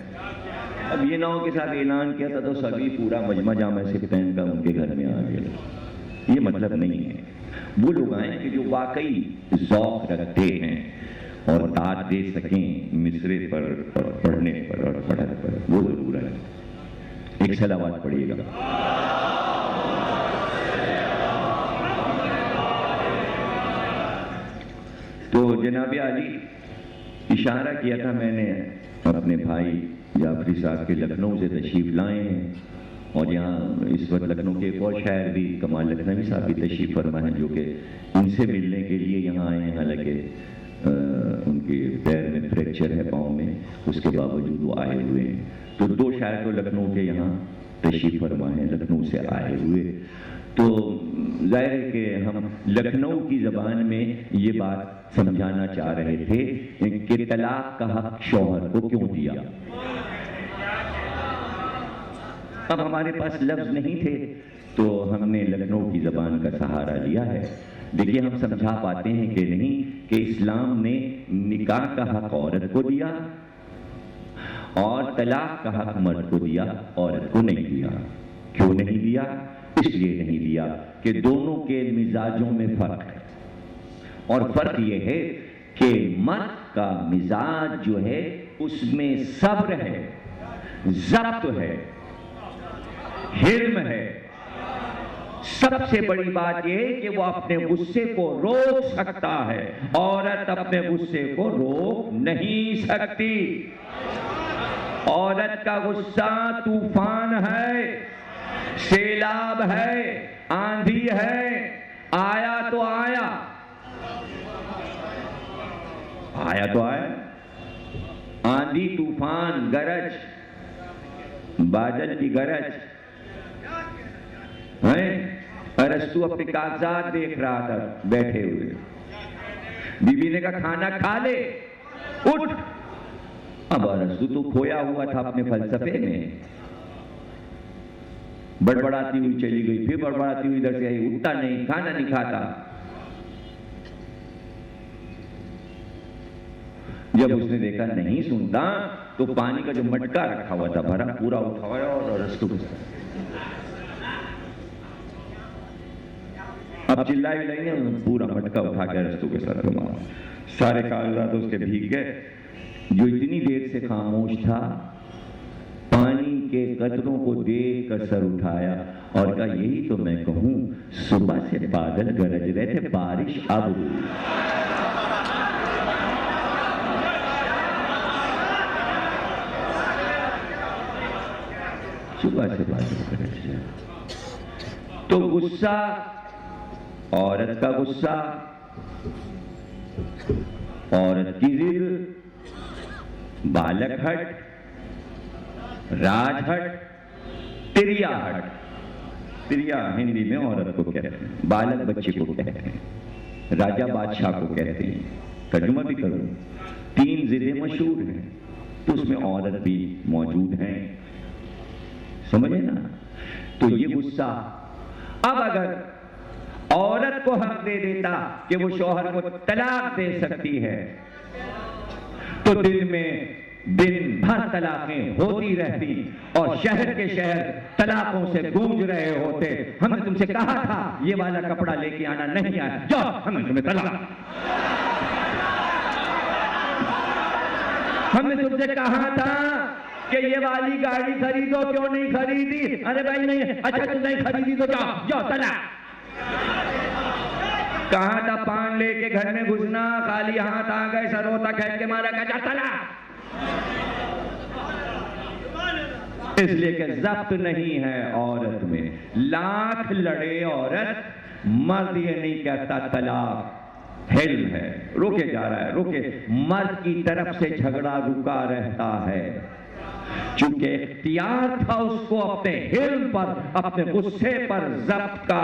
اب یہ نہ ہو کہ صاحب اعلان کیا تھا تو سبھی پورا مجمع جامع سے پہن کر ان کے گھر میں آ گئے، یہ مطلب نہیں ہے۔ وہ لوگ آئیں کہ جو واقعی ذوق رکھتے ہیں اور داد دے سکیں مصرے پر اور پڑھنے پر اور پڑھنے پر، وہ ضرور ہے۔ ایک صلوات پڑھیے گا۔ تو جناب عالی اشارہ کیا تھا میں نے اپنے بھائی جعفری صاحب کے لکھنؤ سے تشریف لائے ہیں، اور یہاں اس وقت لکھنؤ کے ایک اور شاعر بھی کمال لکھنوی صاحب بھی تشریف فرما ہیں، جو کہ ان سے ملنے کے لیے یہاں آئے ہیں، حالانکہ ان کے پیر میں فریکچر ہے پاؤں میں، اس کے باوجود وہ آئے ہوئے ہیں۔ تو 2 شاعر تو لکھنؤ کے یہاں تشریف فرما ہیں، لکھنؤ سے آئے ہوئے۔ تو ظاہر ہے کہ ہم لکھنؤ کی زبان میں یہ بات سمجھانا چاہ رہے تھے کہ طلاق کا حق شوہر کو کیوں دیا۔ اب ہمارے پاس لفظ نہیں تھے تو ہم نے لکھنؤ کی زبان کا سہارا لیا ہے۔ دیکھیے ہم سمجھا پاتے ہیں کہ نہیں کہ اسلام نے نکاح کا حق عورت کو دیا اور طلاق کا حق مرد کو دیا، عورت کو نہیں دیا۔ کیوں نہیں دیا؟ اس لیے نہیں دیا کہ دونوں کے مزاجوں میں فرق ہے، اور فرق یہ ہے کہ مرد کا مزاج جو ہے اس میں صبر ہے، ضبط ہے، حلم ہے۔ سب سے بڑی بات یہ ہے کہ وہ اپنے غصے کو روک سکتا ہے، عورت اپنے غصے کو روک نہیں سکتی۔ عورت کا غصہ طوفان ہے، سیلاب ہے، آندھی ہے، آیا تو آیا، آیا تو آیا، آندھی طوفان گرج، بادل کی گرج ہے۔ ارسطو اپنے کاغذات دیکھ رہا تھا بیٹھے ہوئے، بیوی نے کہا کھانا کھا لے، اٹھ۔ اب ارسطو تو کھویا ہوا تھا اپنے فلسفے میں، بڑبڑاتی ہوئی چلی گئی، پھر بڑبڑاتی ہوئی ادھر سے آئی، اٹھتا نہیں، کھانا نہیں کھاتا۔ جب اس نے دیکھا نہیں سنتا تو پانی کا جو مٹکا رکھا ہوا تھا بھرا پورا اٹھایا اور ارسطو کو اب چلائے بھی لگے، پورا مٹکا اٹھا کے ارسطو کے ساتھ مارا، سارے کاغذات اس کے بھیگ گئے۔ جو اتنی دیر سے خاموش تھا پانی کے قطروں کو دیکھ کر سر اٹھایا اور کہا یہی تو میں کہوں، صبح سے بادل گرج رہے تھے، بارش اب ہوئی۔ صبح سے بادل گرج رہے، تو غصہ، عورت کا غصہ، عورت کی ضد، بالک ہٹ، راج ہٹ، تریا ہٹ۔ تریا ہندی میں عورت کو کہتے ہیں، بالک بچے کو کہتے ہیں، راجہ بادشاہ کو کہتے ہیں، ترجمہ بھی کروں، 3 ضلع مشہور ہیں تو اس میں عورت بھی موجود ہیں، سمجھے نا؟ تو یہ غصہ اب اگر عورت کو حق دے دیتا کہ وہ شوہر کو طلاق دے سکتی ہے تو دل میں دن بھر طلاقیں ہوتی رہتی اور شہر کے شہر طلاقوں سے گونج رہے ہوتے۔ ہم نے تم سے کہا تھا یہ والا کپڑا لے کے آنا، نہیں آیا، جاؤ ہم نے تمہیں طلاق۔ ہم نے تم سے کہا تھا کہ یہ والی گاڑی خریدو، کیوں نہیں خریدی؟ ارے بھائی نہیں، اچھا تم نہیں خریدی تو جاؤ طلاق۔ کہاں تھا پان لے کے گھر میں گھسنا، خالی ہاتھ آ گئے، سر ہوتا کھینچ کے مارا گیا، جا طلاق۔ اس لیے کہ ضبط نہیں ہے عورت میں، لاکھ لڑے عورت، مرد یہ نہیں کہتا طلاق، حلم ہے، رکے جا رہا ہے، رکے، مرد کی طرف سے جھگڑا رکا رہتا ہے، چونکہ اختیار تھا اس کو اپنے حلم پر، اپنے غصے پر ضبط کا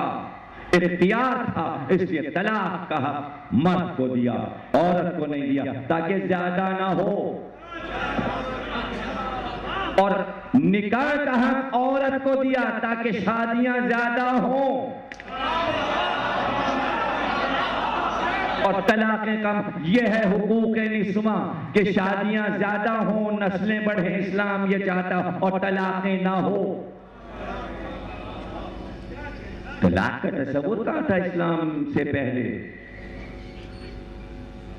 اختیار تھا، اس لیے طلاق کہا، مرد کو دیا، عورت کو نہیں دیا، تاکہ زیادہ نہ ہو۔ اور نکاح کہا عورت کو دیا تاکہ شادیاں زیادہ ہوں، اور طلاقیں کم۔ یہ ہے حقوق نسواں کہ شادیاں زیادہ ہوں، نسلیں بڑھیں، اسلام یہ چاہتا، اور طلاقیں نہ ہو۔ طلاق کا تصور کہاں تھا اسلام سے پہلے؟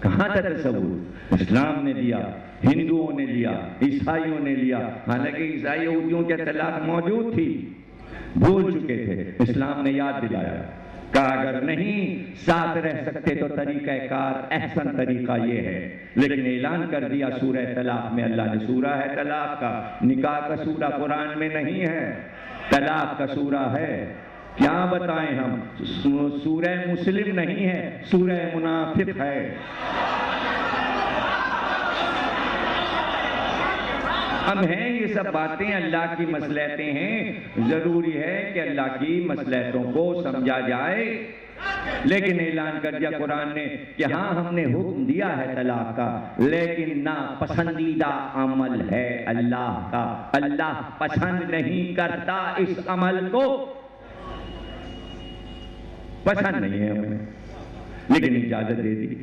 کہاں تھا تصور؟ اسلام نے دیا، ہندوؤں نے لیا، عیسائیوں نے لیا، حالانکہ عیسائی یہودیوں کے طلاق موجود تھی، بھول چکے تھے، اسلام نے یاد دلایا، کہا اگر نہیں ساتھ رہ سکتے تو طریقہ کار احسن طریقہ یہ ہے، لیکن اعلان کر دیا سورہ طلاق میں، اللہ نے سورہ ہے طلاق کا، نکاح کا سورہ قرآن میں نہیں ہے، طلاق کا سورہ ہے۔ کیا بتائیں ہم، سورہ مسلم نہیں ہے، سورہ منافق ہے۔ ہم ہیں یہ سب باتیں اللہ کی مصلحتیں ہیں، ضروری ہے کہ اللہ کی مصلحتوں کو سمجھا جائے، لیکن اعلان کر دیا قرآن نے کہ ہاں ہم نے حکم دیا ہے طلاق کا، لیکن نا پسندیدہ عمل ہے اللہ کا، اللہ پسند نہیں کرتا اس عمل کو، پسند نہیں ہے ہمیں، لیکن اجازت دے دی۔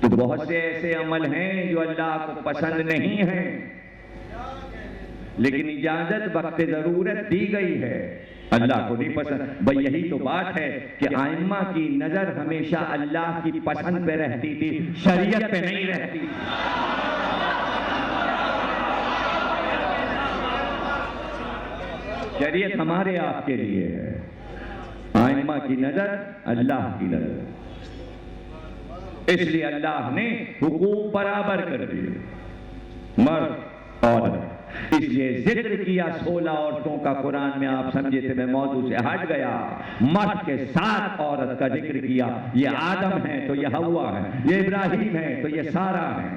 تو بہت سے ایسے عمل ہیں جو اللہ کو پسند نہیں ہیں، لیکن اجازت وقت ضرورت دی گئی ہے، اللہ کو نہیں پسند۔ بھئی یہی تو بات ہے کہ ائمہ کی نظر ہمیشہ اللہ کی پسند پہ رہتی تھی، شریعت پہ نہیں رہتی۔ شریعت ہمارے آپ کے لیے ہے، ائمہ کی نظر اللہ کی نظر، اس لیے اللہ نے حقوق برابر کر دیے، مرد عورت۔ اس لیے ذکر کیا 16 عورتوں کا قرآن میں، آپ سمجھے تھے میں موضوع سے ہٹ گیا، مرد کے ساتھ عورت کا ذکر کیا، یہ آدم ہے تو یہ حوا ہے، یہ ابراہیم ہے تو یہ سارہ ہے،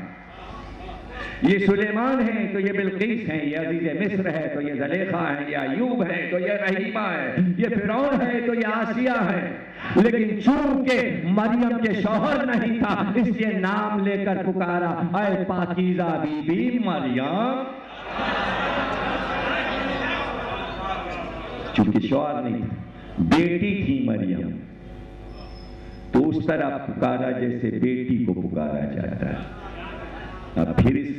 یہ سلیمان ہے تو یہ بلقیس ہے، یہ عزیز مصر ہے تو یہ زلیخا ہے، یہ ایوب ہے تو یہ رحیمہ ہے، یہ فرعون ہے تو یہ آسیہ ہے، لیکن چونکہ مریم کے شوہر نہیں تھا اس لیے نام لے کر پکارا، اے پاکیزہ بی بی مریم، چونکہ شوہر نہیں تھا، بیٹی تھی مریم، تو اس طرح پکارا جیسے بیٹی کو پکارا جاتا ہے۔ اب پھر اس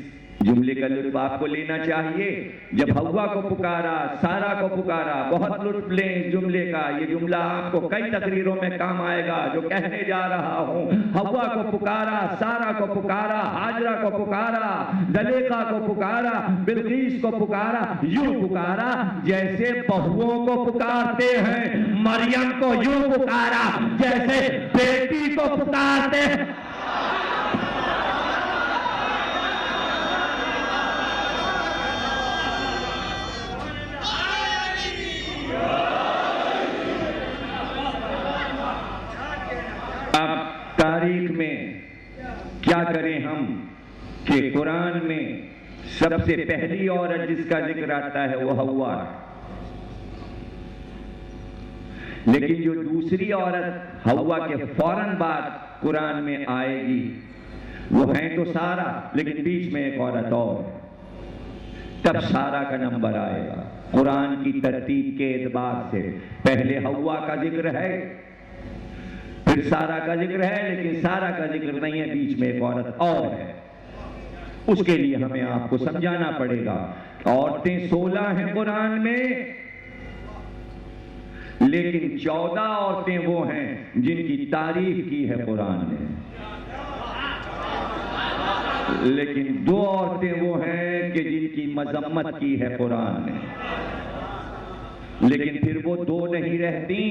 جملے کا لطف آپ کو لینا چاہیے، جب حوا کو پکارا، سارہ کو پکارا، بہت لطف لیں اس جملے کا، یہ جملہ آپ کو کئی تقریروں میں کام آئے گا جو کہنے جا رہا ہوں۔ حوا کو پکارا، سارہ کو پکارا، ہاجرہ کو پکارا، زلیخا کو پکارا، بلقیس کو پکارا، یوں پکارا جیسے بہوؤں کو پکارتے ہیں، مریم کو یوں پکارا جیسے بیٹی کو پکارتے ہیں۔ تاریخ میں کیا کریں ہم کہ قرآن میں سب سے پہلی عورت جس کا ذکر آتا ہے وہ حوا، لیکن جو دوسری عورت حوا کے فوراً بعد قرآن میں آئے گی وہ ہیں تو سارا لیکن بیچ میں ایک عورت اور، تب سارا کا نمبر آئے گا۔ قرآن کی ترتیب کے اعتبار سے پہلے حوا کا ذکر ہے، پھر سارا کا ذکر ہے، لیکن سارا کا ذکر نہیں ہے، بیچ میں ایک عورت اور ہے۔ اس کے لیے ہمیں آپ کو سمجھانا پڑے گا۔ عورتیں 16 ہیں قرآن میں، لیکن 14 عورتیں وہ ہیں جن کی تعریف کی ہے قرآن نے، لیکن 2 عورتیں وہ ہیں کہ جن کی مذمت کی ہے قرآن نے، لیکن پھر وہ 2 نہیں رہتی،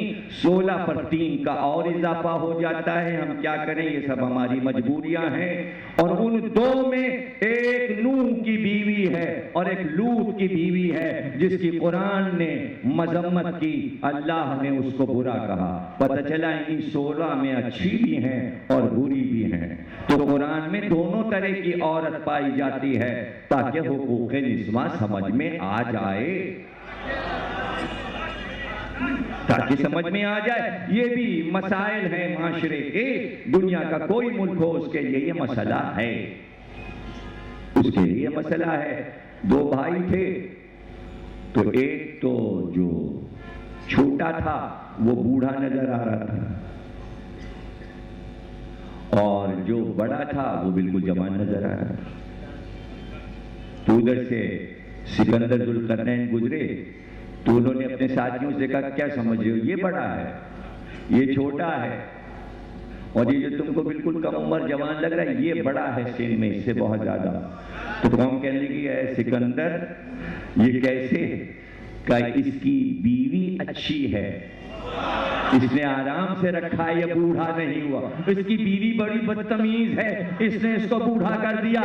16 پر 3 کا اور اضافہ ہو جاتا ہے۔ ہم کیا کریں، یہ سب ہماری مجبوریاں ہیں۔ اور ان 2 میں ایک نوح کی بیوی ہے اور ایک لوط کی بیوی ہے جس کی قرآن نے مذمت کی، اللہ نے اس کو برا کہا۔ پتہ چلا ان 16 میں اچھی بھی ہیں اور بری بھی ہیں۔ تو قرآن میں دونوں طرح کی عورت پائی جاتی ہے تاکہ حقوق نسواں سمجھ میں آ جائے، تاکہ سمجھ میں آ جائے۔ یہ بھی مسائل ہیں معاشرے کے، دنیا کا کوئی ملک ہو اس کے لیے یہ مسئلہ ہے، اس کے لیے مسئلہ ہے۔ 2 بھائی تھے، تو ایک تو جو چھوٹا تھا وہ بوڑھا نظر آ رہا تھا، اور جو بڑا تھا وہ بالکل جوان نظر آ رہا تھا۔ تو ادھر سے سکندر ذوالقرنین گزرے تو انہوں نے اپنے ساتھیوں سے کہا کیا سمجھ رہے ہو، یہ بڑا ہے یہ چھوٹا ہے، اور یہ جو تم کو بالکل کم عمر جوان لگ رہا ہے یہ بڑا ہے سن میں اس سے بہت زیادہ۔ تو قوم کہنے لگی اے سکندر یہ کیسے؟ کہ اس کی بیوی اچھی ہے، اس نے آرام سے رکھا، یہ بوڑھا نہیں ہوا۔ اس کی بیوی بڑی بدتمیز ہے، اس نے اس کو بوڑھا کر دیا۔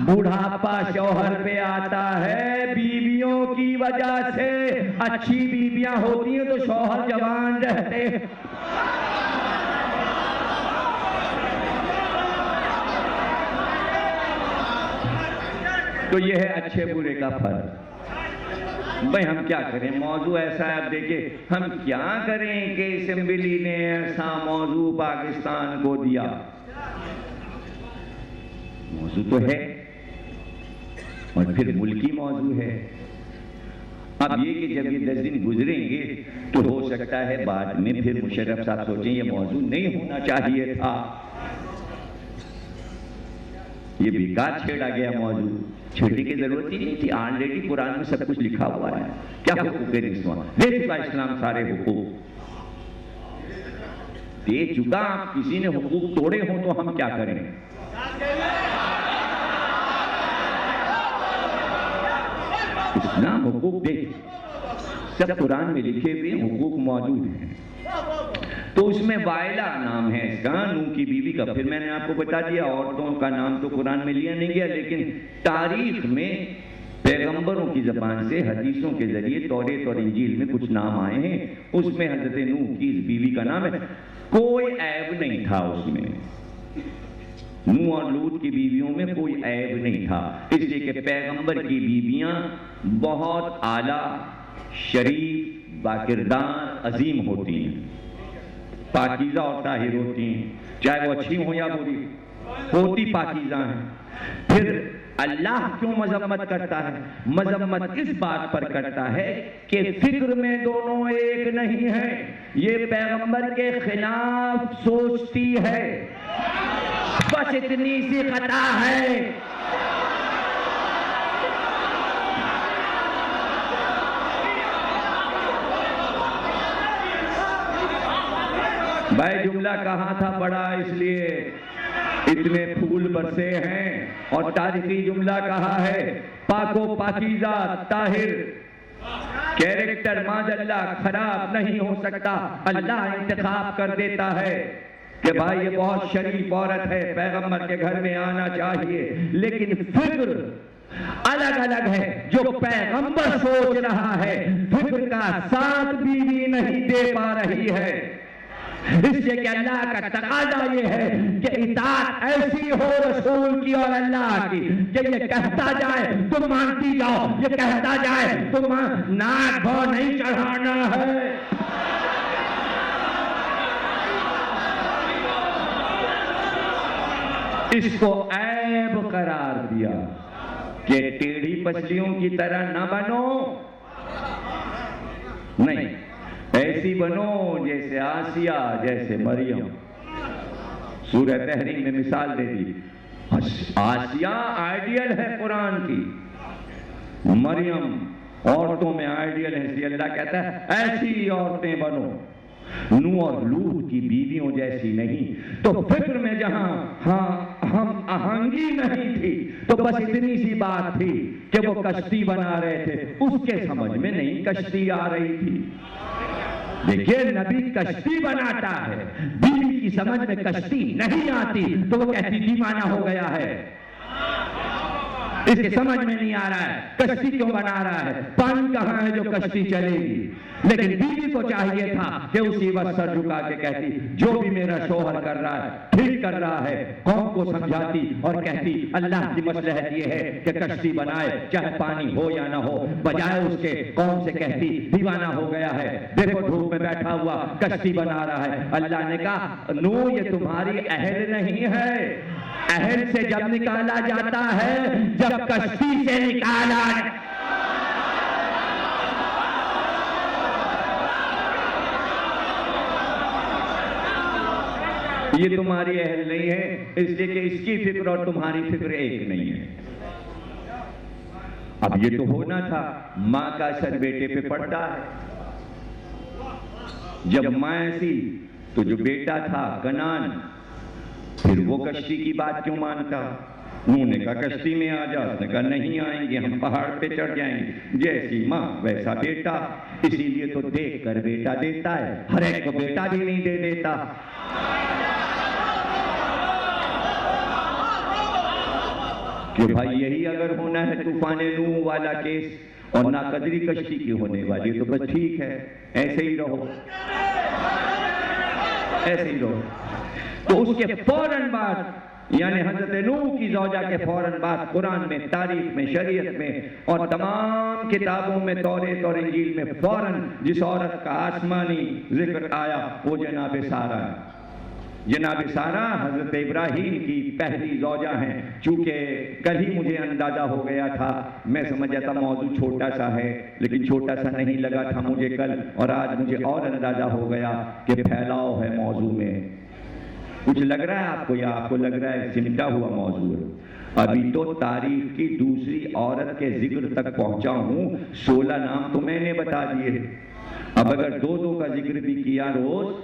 بوڑھاپا شوہر پہ آتا ہے بیویوں کی وجہ سے، اچھی بیویاں ہوتی ہیں تو شوہر جوان رہتے ہیں۔ تو یہ ہے اچھے برے کا فرق۔ بھئی ہم کیا کریں، موضوع ایسا ہے، اب دیکھیں ہم کیا کریں کہ اسمبلی نے ایسا موضوع پاکستان کو دیا۔ موضوع تو ہے اور پھر ملکی موضوع ہے۔ اب یہ کہ جب یہ 10 دن گزریں گے تو ہو سکتا ہے بعد میں پھر مشرف صاحب سوچیں یہ موضوع نہیں ہونا چاہیے تھا، یہ بیکار چھیڑا گیا موضوع، چھیڑنے کی ضرورت ہی نہیں تھی، آلریڈی قرآن میں سب کچھ لکھا ہوا ہے۔ کیا حقوق نسواں دے چکا اسلام، سارے حقوق دے چکا۔ کسی نے حقوق توڑے ہوں تو ہم کیا کریں؟ اسلام حقوق دے، سب قرآن میں لکھے ہوئے حقوق موجود ہیں۔ تو اس میں وائلہ نام ہے اس کا، نوح کی بیوی کا۔ پھر میں نے آپ کو بتا دیا عورتوں کا نام تو قرآن میں لیا نہیں گیا، لیکن تاریخ میں پیغمبروں کی زبان سے حدیثوں کے ذریعے توریت اور انجیل میں کچھ نام آئے ہیں۔ اس میں حضرت نوح کی اس بیوی کا نام ہے، کوئی عیب نہیں تھا اس میں، نوح اور لوط کی بیویوں میں کوئی عیب نہیں تھا، اس لیے کہ پیغمبر کی بیویاں بہت اعلیٰ، شریف، باکردار، عظیم ہوتی ہیں، پاکیزہ اور طاہر ہوتی ہیں، چاہے وہ اچھی ہوں یا بری ہوتی پاکیزہ ہیں۔ پھر اللہ کیوں مذمت کرتا ہے؟ مذمت اس بات پر کرتا ہے کہ فکر میں دونوں ایک نہیں ہیں، یہ پیغمبر کے خلاف سوچتی ہے، بس اتنی سی خطا ہے۔ بھائی جملہ کہاں تھا پڑا، اس لیے اتنے پھول برسے ہیں، اور تاریخی جملہ کہا ہے پاک و پاکیزہ طاہر، کیریکٹر معاذاللہ خراب نہیں ہو سکتا، اللہ انتخاب کر دیتا ہے کہ بھائی یہ بہت شریف عورت ہے، پیغمبر کے گھر میں آنا چاہیے، لیکن فکر الگ الگ ہے۔ جو پیغمبر سوچ رہا ہے فکر کا ساتھ بیوی نہیں دے پا رہی ہے، اس لیے کہ اللہ کا تقاضا یہ ہے کہ اطاعت ایسی ہو رسول کی اور اللہ کی کہ یہ کہتا جائے تم مانتی جاؤ، یہ کہتا جائے تم ناک بھو نہیں چڑھانا ہے۔ اس کو عیب قرار دیا کہ ٹیڑھی پسلیوں کی طرح نہ بنو، نہیں، ایسی بنو جیسے آسیہ، جیسے مریم۔ سورہ تحریم میں مثال دے دی، آسیہ آئیڈیل ہے قرآن کی، مریم عورتوں میں آئیڈیل ہے، اس لیے اللہ کہتا ہے ایسی عورتیں بنو، نوح اور لوط کی بیویوں جیسی نہیں۔ تو فکر میں جہاں ہم آہنگی نہیں تھی تو بس اتنی سی بات تھی کہ وہ کشتی بنا رہے تھے، اس کے سمجھ میں نہیں کشتی آ رہی تھی۔ دیکھیے نبی کشتی بناتا ہے، بیوی کی سمجھ میں کشتی نہیں آتی تو وہ کہتی دیوانہ ہو گیا ہے، اس کے سمجھ میں نہیں آ رہا ہے کشتی کیوں بنا رہا ہے، پانی کہاں ہے جو کشتی چلے گی۔ لیکن بیوی کو چاہیے تھا کہ اسی وقت سر جھکا کے کہتی جو بھی میرا شوہر کر رہا ہے ٹھیک کر رہا ہے، قوم کو سمجھاتی اور کہتی اللہ کی مصلحت یہ ہے کہ کشتی بنائے چاہے پانی ہو یا نہ ہو، بجائے اس کے قوم سے کہتی دیوانہ ہو گیا ہے، دیکھو دھوپ میں بیٹھا ہوا کشتی بنا رہا ہے۔ اللہ نے کہا نوح یہ تمہاری اہل نہیں ہے، اہل سے جب نکالا جاتا ہے جب کشتی سے نکالا۔ یہ تمہاری اہل نہیں ہے، اس لیے کہ اس کی فکر اور تمہاری فکر ایک نہیں ہے۔ اب یہ تو ہونا تھا، ماں کا اثر بیٹے پہ پڑتا ہے۔ جب ماں ایسی تو جو بیٹا تھا کنان، پھر وہ کشتی کی بات کیوں مانتا؟ نوح نے کہا کشتی میں آ جا، اس نے کہا نہیں آئیں گے، ہم پہاڑ پہ چڑھ جائیں گے، جیسی ماں ویسا بیٹا، اسی لیے تو دیکھ کر بیٹا دیتا ہے، ہر ایک کو بیٹا بھی نہیں دے دیتا۔ کہ بھائی یہی اگر ہونا ہے طوفان نوح والا کیس اور ناقدری کشتی کی ہونے والی تو بس ٹھیک ہے، ایسے ہی رہو، ایسے ہی رہو۔ تو اس کے فوراً بعد یعنی حضرت نوح کی زوجہ کے فوراً بعد قرآن میں، تاریخ میں، شریعت میں اور تمام کتابوں میں، توریت اور انجیل میں فوراً جس عورت کا آسمانی ذکر آیا وہ جناب سارہ ہے۔ جناب سارہ حضرت ابراہیم کی پہلی زوجہ ہیں۔ چونکہ کل ہی مجھے اندازہ ہو گیا تھا، میں سمجھا تھا موضوع چھوٹا سا ہے، لیکن چھوٹا سا نہیں لگا تھا مجھے کل، اور آج مجھے اور اندازہ ہو گیا کہ پھیلاؤ ہے موضوع میں۔ کچھ لگ رہا ہے آپ کو یا آپ کو لگ رہا ہے سمٹا ہوا موضوع ہے؟ ابھی تو تاریخ کی دوسری عورت کے ذکر تک پہنچا ہوں، 16 نام تو میں نے بتا دیے، اب اگر دو کا ذکر بھی کیا روز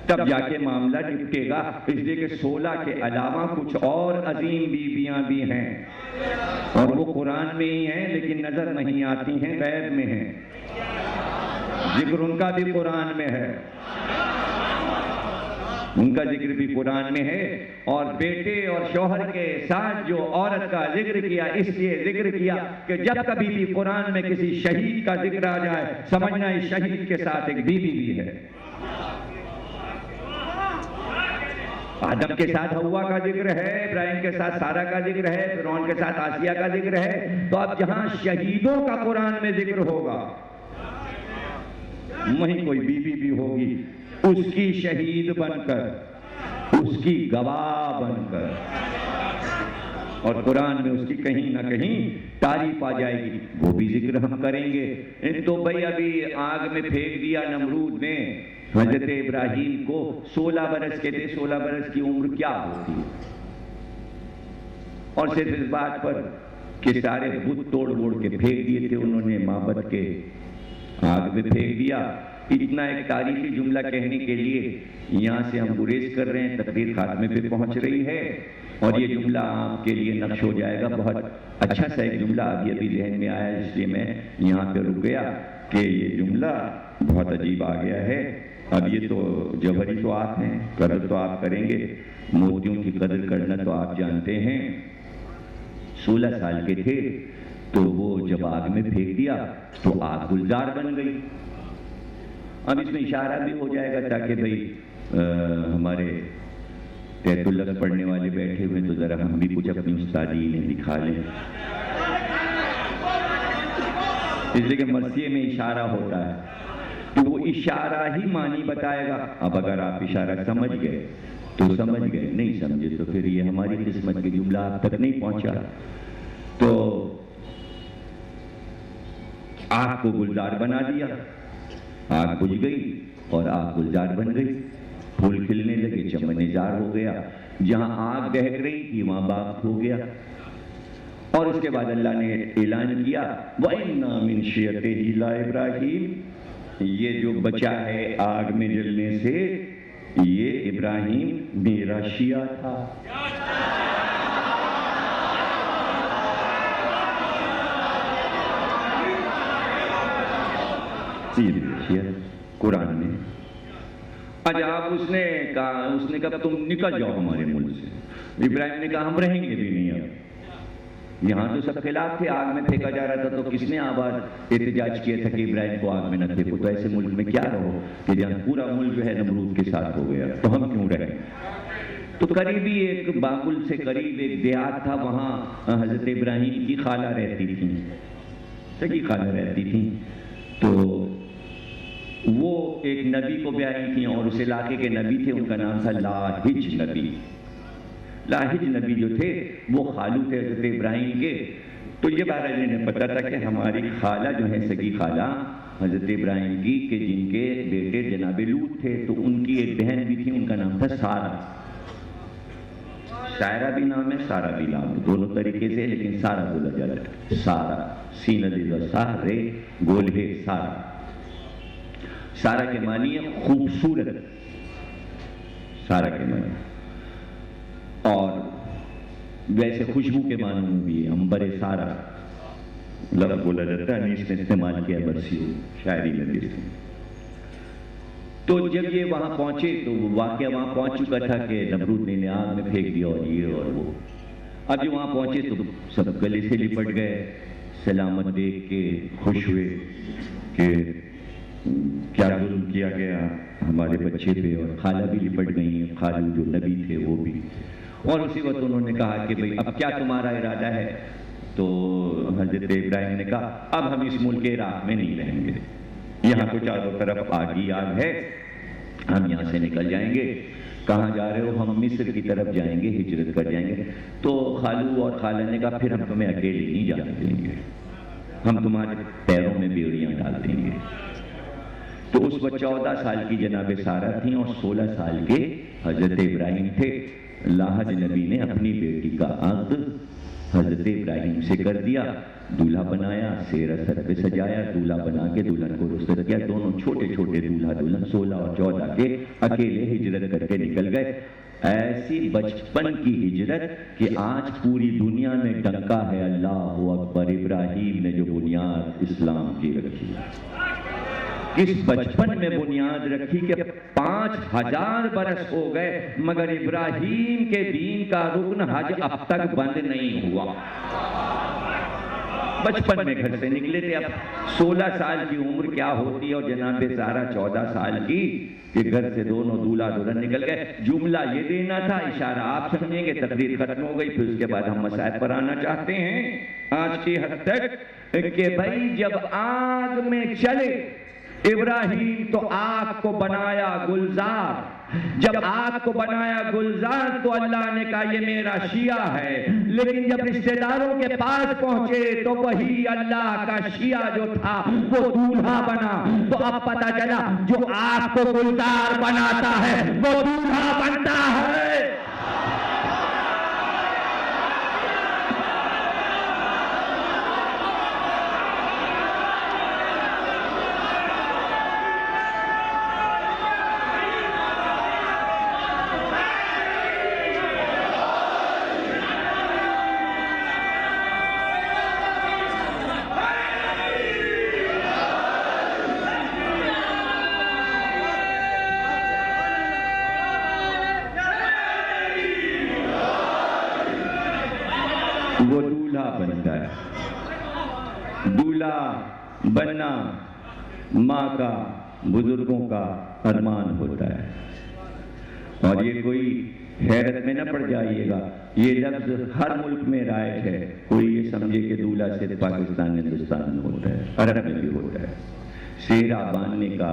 تب جا کے معاملہ نپٹے گا، اس لیے کہ 16 کے علاوہ کچھ اور عظیم بیویاں بھی ہیں اور وہ قرآن میں ہی ہیں لیکن نظر نہیں آتی ہیں، غیب میں ہیں، ذکر ان کا بھی قرآن میں ہے، ان کا ذکر بھی قرآن میں ہے۔ اور بیٹے اور شوہر کے ساتھ جو عورت کا ذکر کیا اس لیے ذکر کیا کہ جب کبھی بھی قرآن میں کسی شہید کا ذکر آ جائے سمجھنا اس شہید کے ساتھ ایک بیوی بھی ہے۔ آدم کے ساتھ حوا کا ذکر ہے، ابراہیم کے ساتھ سارہ کا ذکر ہے، فرعون کے ساتھ آسیہ کا ذکر ہے، تو اب جہاں شہیدوں کا قرآن میں ذکر ہوگا وہیں کوئی بیوی بھی ہوگی، اس کی شہید بن کر، اس کی گواہ بن کر، اور قرآن میں اس کی کہیں نہ کہیں تعریف آ جائے گی، وہ بھی ذکر ہم کریں گے۔ تو بھائی ابھی آگ میں پھینک دیا نمرود نے حضرت ابراہیم کو، 16 برس کے تھے، 16 برس کی عمر کیا ہوتی ہے، اور صرف اس بات پر کہ سارے بت توڑ موڑ کے پھینک دیے تھے انہوں نے، معبد کے آگ میں پھینک دیا۔ اتنا ایک تاریخی جملہ کہنے کے لیے یہاں سے ہم گریز کر رہے ہیں، تقریر خاتمے پہ پہنچ رہی ہے، اور یہ جملہ آپ کے لیے نقش ہو جائے گا۔ بہت اچھا سا ایک جملہ ابھی ذہن میں آیا، اس لیے میں یہاں پہ رک گیا کہ یہ جملہ بہت عجیب آ گیا ہے۔ اب یہ تو جوہری تو آپ ہیں، قدر تو آپ کریں گے، موتیوں کی قدر کرنا تو آپ جانتے ہیں۔ 16 سال کے تھے تو وہ جب آگ میں پھینک دیا تو آگ گلزار بن گئی۔ اب اس میں اشارہ بھی ہو جائے گا تاکہ بھئی ہمارے تحت اللفظ پڑھنے والے بیٹھے ہوئے تو ذرا ہم بھی کچھ اپنی استادی انہیں دکھا لیں، اس لیے کہ مرثیے میں اشارہ ہوتا ہے تو وہ اشارہ ہی معنی بتائے گا۔ اب اگر آپ اشارہ سمجھ گئے تو سمجھ گئے، نہیں سمجھے تو پھر یہ ہماری قسمت کے جملہ آپ تک نہیں پہنچا۔ تو آگ کو گلزار بنا دیا، آگ بجھ گئی اور آگ گلزار بن گئی، پھول کھلنے لگے، چمن نثار ہو گیا، جہاں آگ دہک رہی تھی وہاں باغ ہو گیا۔ اور اس کے بعد اللہ نے اعلان کیا وَإِنَّا مِن شِيَعَتِهِ لَإِبْرَاهِيمَ، یہ جو بچا ہے آگ میں جلنے سے یہ ابراہیم میرا شیعہ تھا۔ قرآن میں عجاب اس نے کہا تم نکل جاؤ ہمارے ملک سے۔ ابراہیم نے کہا ہم رہیں گے بھی نہیں اب، یہاں تو سب خلاف تھے، آگ میں پھینکا جا رہا تھا تو کس نے آواز احتجاج کیا تھا کہ ابراہیم کو آگ میں نہ پھینکو، تو ایسے ملک میں کیا رہو کہ جہاں پورا ملک جو ہے نمرود کے ساتھ ہو گیا، تو ہم کیوں رہیں؟ تو قریبی ایک باقل سے قریب ایک دیہات تھا، وہاں حضرت ابراہیم کی خالہ رہتی تھی، سگی خالہ رہتی تھی، تو وہ ایک نبی کو بیائی تھی اور اس علاقے کے نبی تھے، ان کا نام تھا لاہج نبی۔ لاہج نبی جو تھے وہ خالو تھے حضرت ابراہیم کے۔ تو یہ بارہ انہیں پتا تھا کہ ہماری خالہ جو ہے سگی خالہ حضرت ابراہیم کی، کہ جن کے بیٹے جناب لوط تھے، تو ان کی ایک بہن بھی تھی، ان کا نام تھا سارہ۔ سائرہ بھی نام ہے، سارہ بھی نام ہے، دونوں طریقے سے، لیکن سارہ بولا جاتا ہے، سارہ، سین علیہ سارے گول ہے سارہ۔ سارہ کے معنی ہے خوبصورت، سارہ کے معنی، اور ویسے خوشبو کے معنی میں بھی ہے، عنبر سارہ لفظ بولا جاتا ہے، اس نے استعمال کیا برسی شاعری میں بھی۔ تو جب یہ وہاں پہنچے تو واقعہ وہاں پہنچ چکا تھا کہ نمرود نے آگ میں پھینک دیا اور یہ اور وہ۔ اب جو وہاں پہنچے تو سب گلے سے لپٹ گئے، سلامت دیکھ کے خوش ہوئے کہ کیا ظلم کیا گیا ہمارے بچے پہ، اور خالہ بھی لپٹ گئی ہیں، خالو جو نبی تھے وہ بھی۔ اور اسی وقت انہوں نے کہا کہ بھئی اب کیا تمہارا ارادہ ہے؟ تو حضرت ابراہیم نے کہا اب ہم اس ملک کے عراق میں نہیں رہیں گے، یہاں تو چاروں طرف آگ ہی آگ ہے، ہم یہاں سے نکل جائیں گے۔ کہاں جا رہے ہو؟ ہم مصر کی طرف جائیں گے، ہجرت کر جائیں گے۔ تو خالو اور خالہ نے کہا پھر ہم تمہیں اکیلے نہیں جانے دیں گے، ہم تمہارے پیروں میں بیڑیاں ڈال دیں گے۔ تو اس وقت 14 سال کی جناب سارہ تھیں اور 16 سال کے حضرت ابراہیم تھے۔ لاہج نبی نے اپنی بیٹی کا عقد حضرت ابراہیم سے کر دیا، دولہا بنایا، سیر سر پہ سجایا، دولہا بنا کے دلہن کو رخصت کیا۔ دونوں چھوٹے چھوٹے دولہا دلہن 16 اور 14 کے اکیلے ہجرت کر کے نکل گئے۔ ایسی بچپن کی ہجرت کہ آج پوری دنیا میں ڈنکا ہے اللہ اکبر، ابراہیم نے جو بنیاد اسلام کی رکھی، کس بچپن میں بنیاد رکھی کہ 5000 برس ہو گئے مگر ابراہیم کے دین کا رکن حج اب تک بند نہیں ہوا۔ بچپن میں گھر سے نکلے تھے، اب 16 سال کی عمر کیا ہوتی ہے اور جناب سارہ 14 سال کی، کہ گھر سے دونوں دولہا دلہن نکل گئے۔ جملہ یہ دینا تھا، اشارہ آپ سمجھیں گے، تقریر ختم ہو گئی۔ پھر اس کے بعد ہم مسائل پر آنا چاہتے ہیں آج کی حد تک کہ بھائی جب آگ میں چلے ابراہیم تو آگ کو بنایا گلزار، جب آگ کو بنایا گلزار تو اللہ نے کہا یہ میرا شیعہ ہے، لیکن جب رشتہ داروں کے پاس پہنچے تو وہی اللہ کا شیعہ جو تھا وہ دولہا بنا۔ تو اب پتہ چلا جو آگ کو گلزار بناتا ہے وہ دولہا بنتا ہے۔ وہ دولہا بنتا ہے۔ دولہا بننا ماں کا، بزرگوں کا ارمان ہوتا ہے، اور یہ کوئی حیرت میں نہ پڑ جائیے گا، یہ لفظ ہر ملک میں رائج ہے۔ کوئی یہ سمجھے کہ دولہا صرف پاکستان ہندوستان میں ہوتا ہے، عرب میں بھی ہوتا ہے۔ سہرا باندھنے کا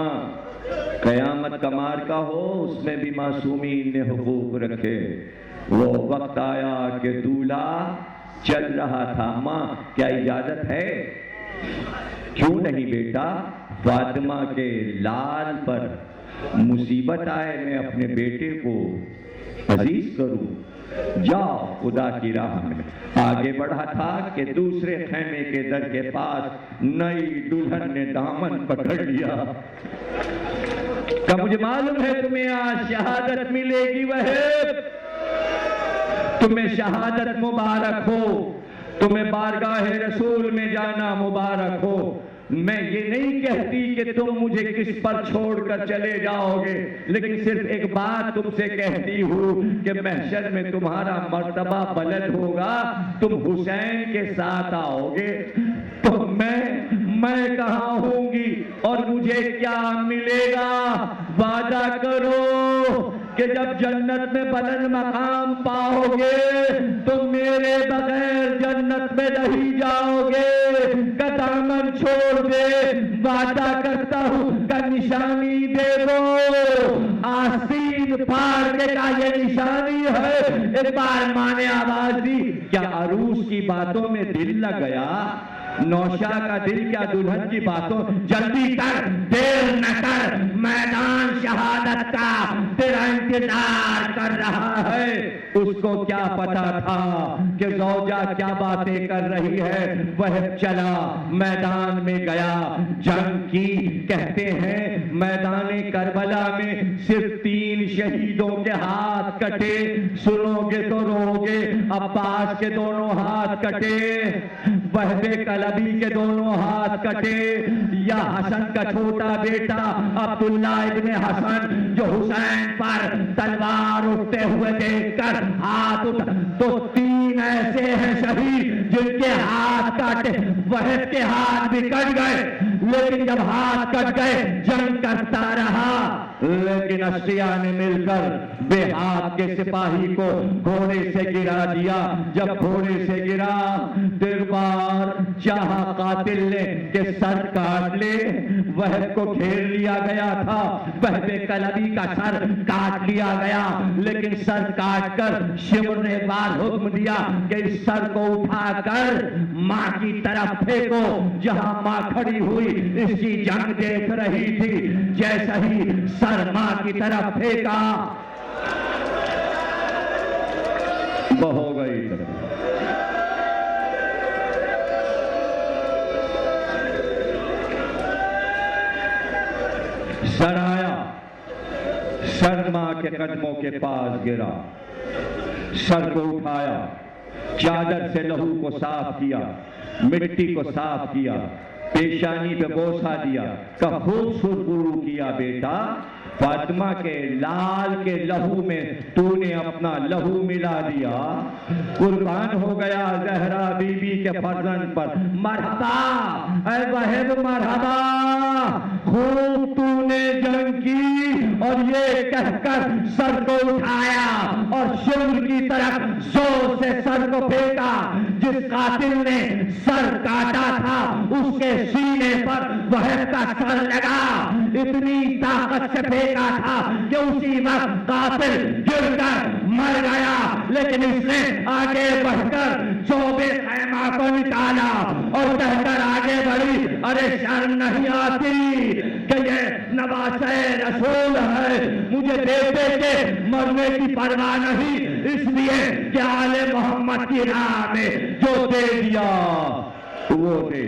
فاطمہ قیامت کا مارکا ہو اس میں بھی معصومین نے حقوق رکھے. وہ وقت آیا کہ دولہا چل رہا تھا. ماں کیا اجازت ہے؟ کیوں نہیں بیٹا، فاطمہ کے لال پر مصیبت آئے میں اپنے بیٹے کو عزیز کروں. جاؤ خدا کی راہ میں. آگے بڑھا تھا کہ دوسرے خیمے کے در کے پاس نئی دلہن نے دامن پکڑ لیا. کہ مجھے معلوم ہے تمہیں آج شہادت ملے گی. وہب تمہیں شہادت مبارک ہو، تمہیں بارگاہ رسول میں جانا مبارک ہو. میں یہ نہیں کہتی کہ تم مجھے کس پر چھوڑ کر چلے جاؤ گے، لیکن صرف ایک بات تم سے کہتی ہوں کہ محشر میں تمہارا مرتبہ بلند ہوگا. تم حسین کے ساتھ آؤ گے تو میں کہاں ہوں گی اور مجھے کیا ملے گا؟ وعدہ کرو کہ جب جنت میں بلند مقام پاؤ گے تو میرے بغیر جنت میں نہیں جاؤ گے. کہ دامن چھوڑ دے، وعدہ کرتا ہوں کہ نشانی دے دو. آستین پھاڑ کے کا یہ نشانی ہے. ایک بار ماں نے آواز دی، کیا عروس کی باتوں میں دل لگ گیا؟ نوشا کا دل کیا دلہن کی باتوں؟ جلدی کر، دیر نہ کر، میدان شہادت کا تیرا انتظار کر رہا ہے. اس کو کیا پتا تھا کہ زوجہ کیا باتیں کر رہی ہے. وہ چلا میدان میں گیا، جنگ کی. کہتے ہیں میدان کربلا میں صرف 3 شہیدوں کے ہاتھ کٹے. سنو گے تو رو گے. عباس کے دونوں ہاتھ کٹے، وہب کلبی کے دونوں ہاتھ کٹے. یا حسن کا چھوٹا بیٹا عبداللہ ابن حسن جو حسین پر تلوار اٹھتے ہوئے دیکھ کر ہاتھ اٹھا، تو 3 ایسے ہیں شہید جن کے ہاتھ کٹے. وہب کے ہاتھ بھی کٹ گئے، لیکن جب ہاتھ کٹ گئے جنگ کرتا رہا. لیکن اشیاء نے مل کر بے ہاتھ کے سپاہی کو گھوڑے سے گرا دیا. جب گھوڑے سے گرا، دربار چاہا قاتل نے کہ سر کاٹ لے. وہب کو گھیر لیا گیا تھا، وہب کلبی کا سر کاٹ لیا گیا. لیکن سر کاٹ کر شمر نے ایک بار حکم دیا کہ اس سر کو اٹھا کر ماں کی طرف پھینکو. جہاں ماں کھڑی ہوئی اس کی جنگ دیکھ رہی تھی. جیسا ہی سر ماں کی طرف پھینکا، وہ ہو گئی. سر آیا، سر ماں کے قدموں کے پاس گرا. سر کو اٹھایا، چادر سے لہو کو صاف کیا، مٹی کو صاف کیا، پیشانی پہ بوسہ دیا. کہ خوب سرخرو کیا بیٹا. فاطمہ کے لال کے لہو میں تو نے اپنا لہو ملا دیا. قربان ہو گیا زہرا بی بی کے فرزند پر. مرحبا اے وہب، مرحبا. خوب تو نے جنگ کی. اور یہ کہہ کر سر کو اٹھایا اور شمر کی طرف زور سے سر کو پھینکا. جس قاتل نے سر کاٹا تھا اس کے سینے پر وہب کا سر لگا. اتنی طاقت سے پھینکا تھا کہ اسی وقت قاتل گر کر مر گیا. لیکن اس نے آگے بڑھ کر چوبے خیمہ کو نکالا اور کہہ کر آگے بڑھی، ارے شرم نہیں آتی کہ یہ نواسہ رسول ہے. مجھے دیتے کے مرنے کی پرواہ نہیں، اس لیے کہ آل محمد کی راہ میں جو دے دیا وہ دے.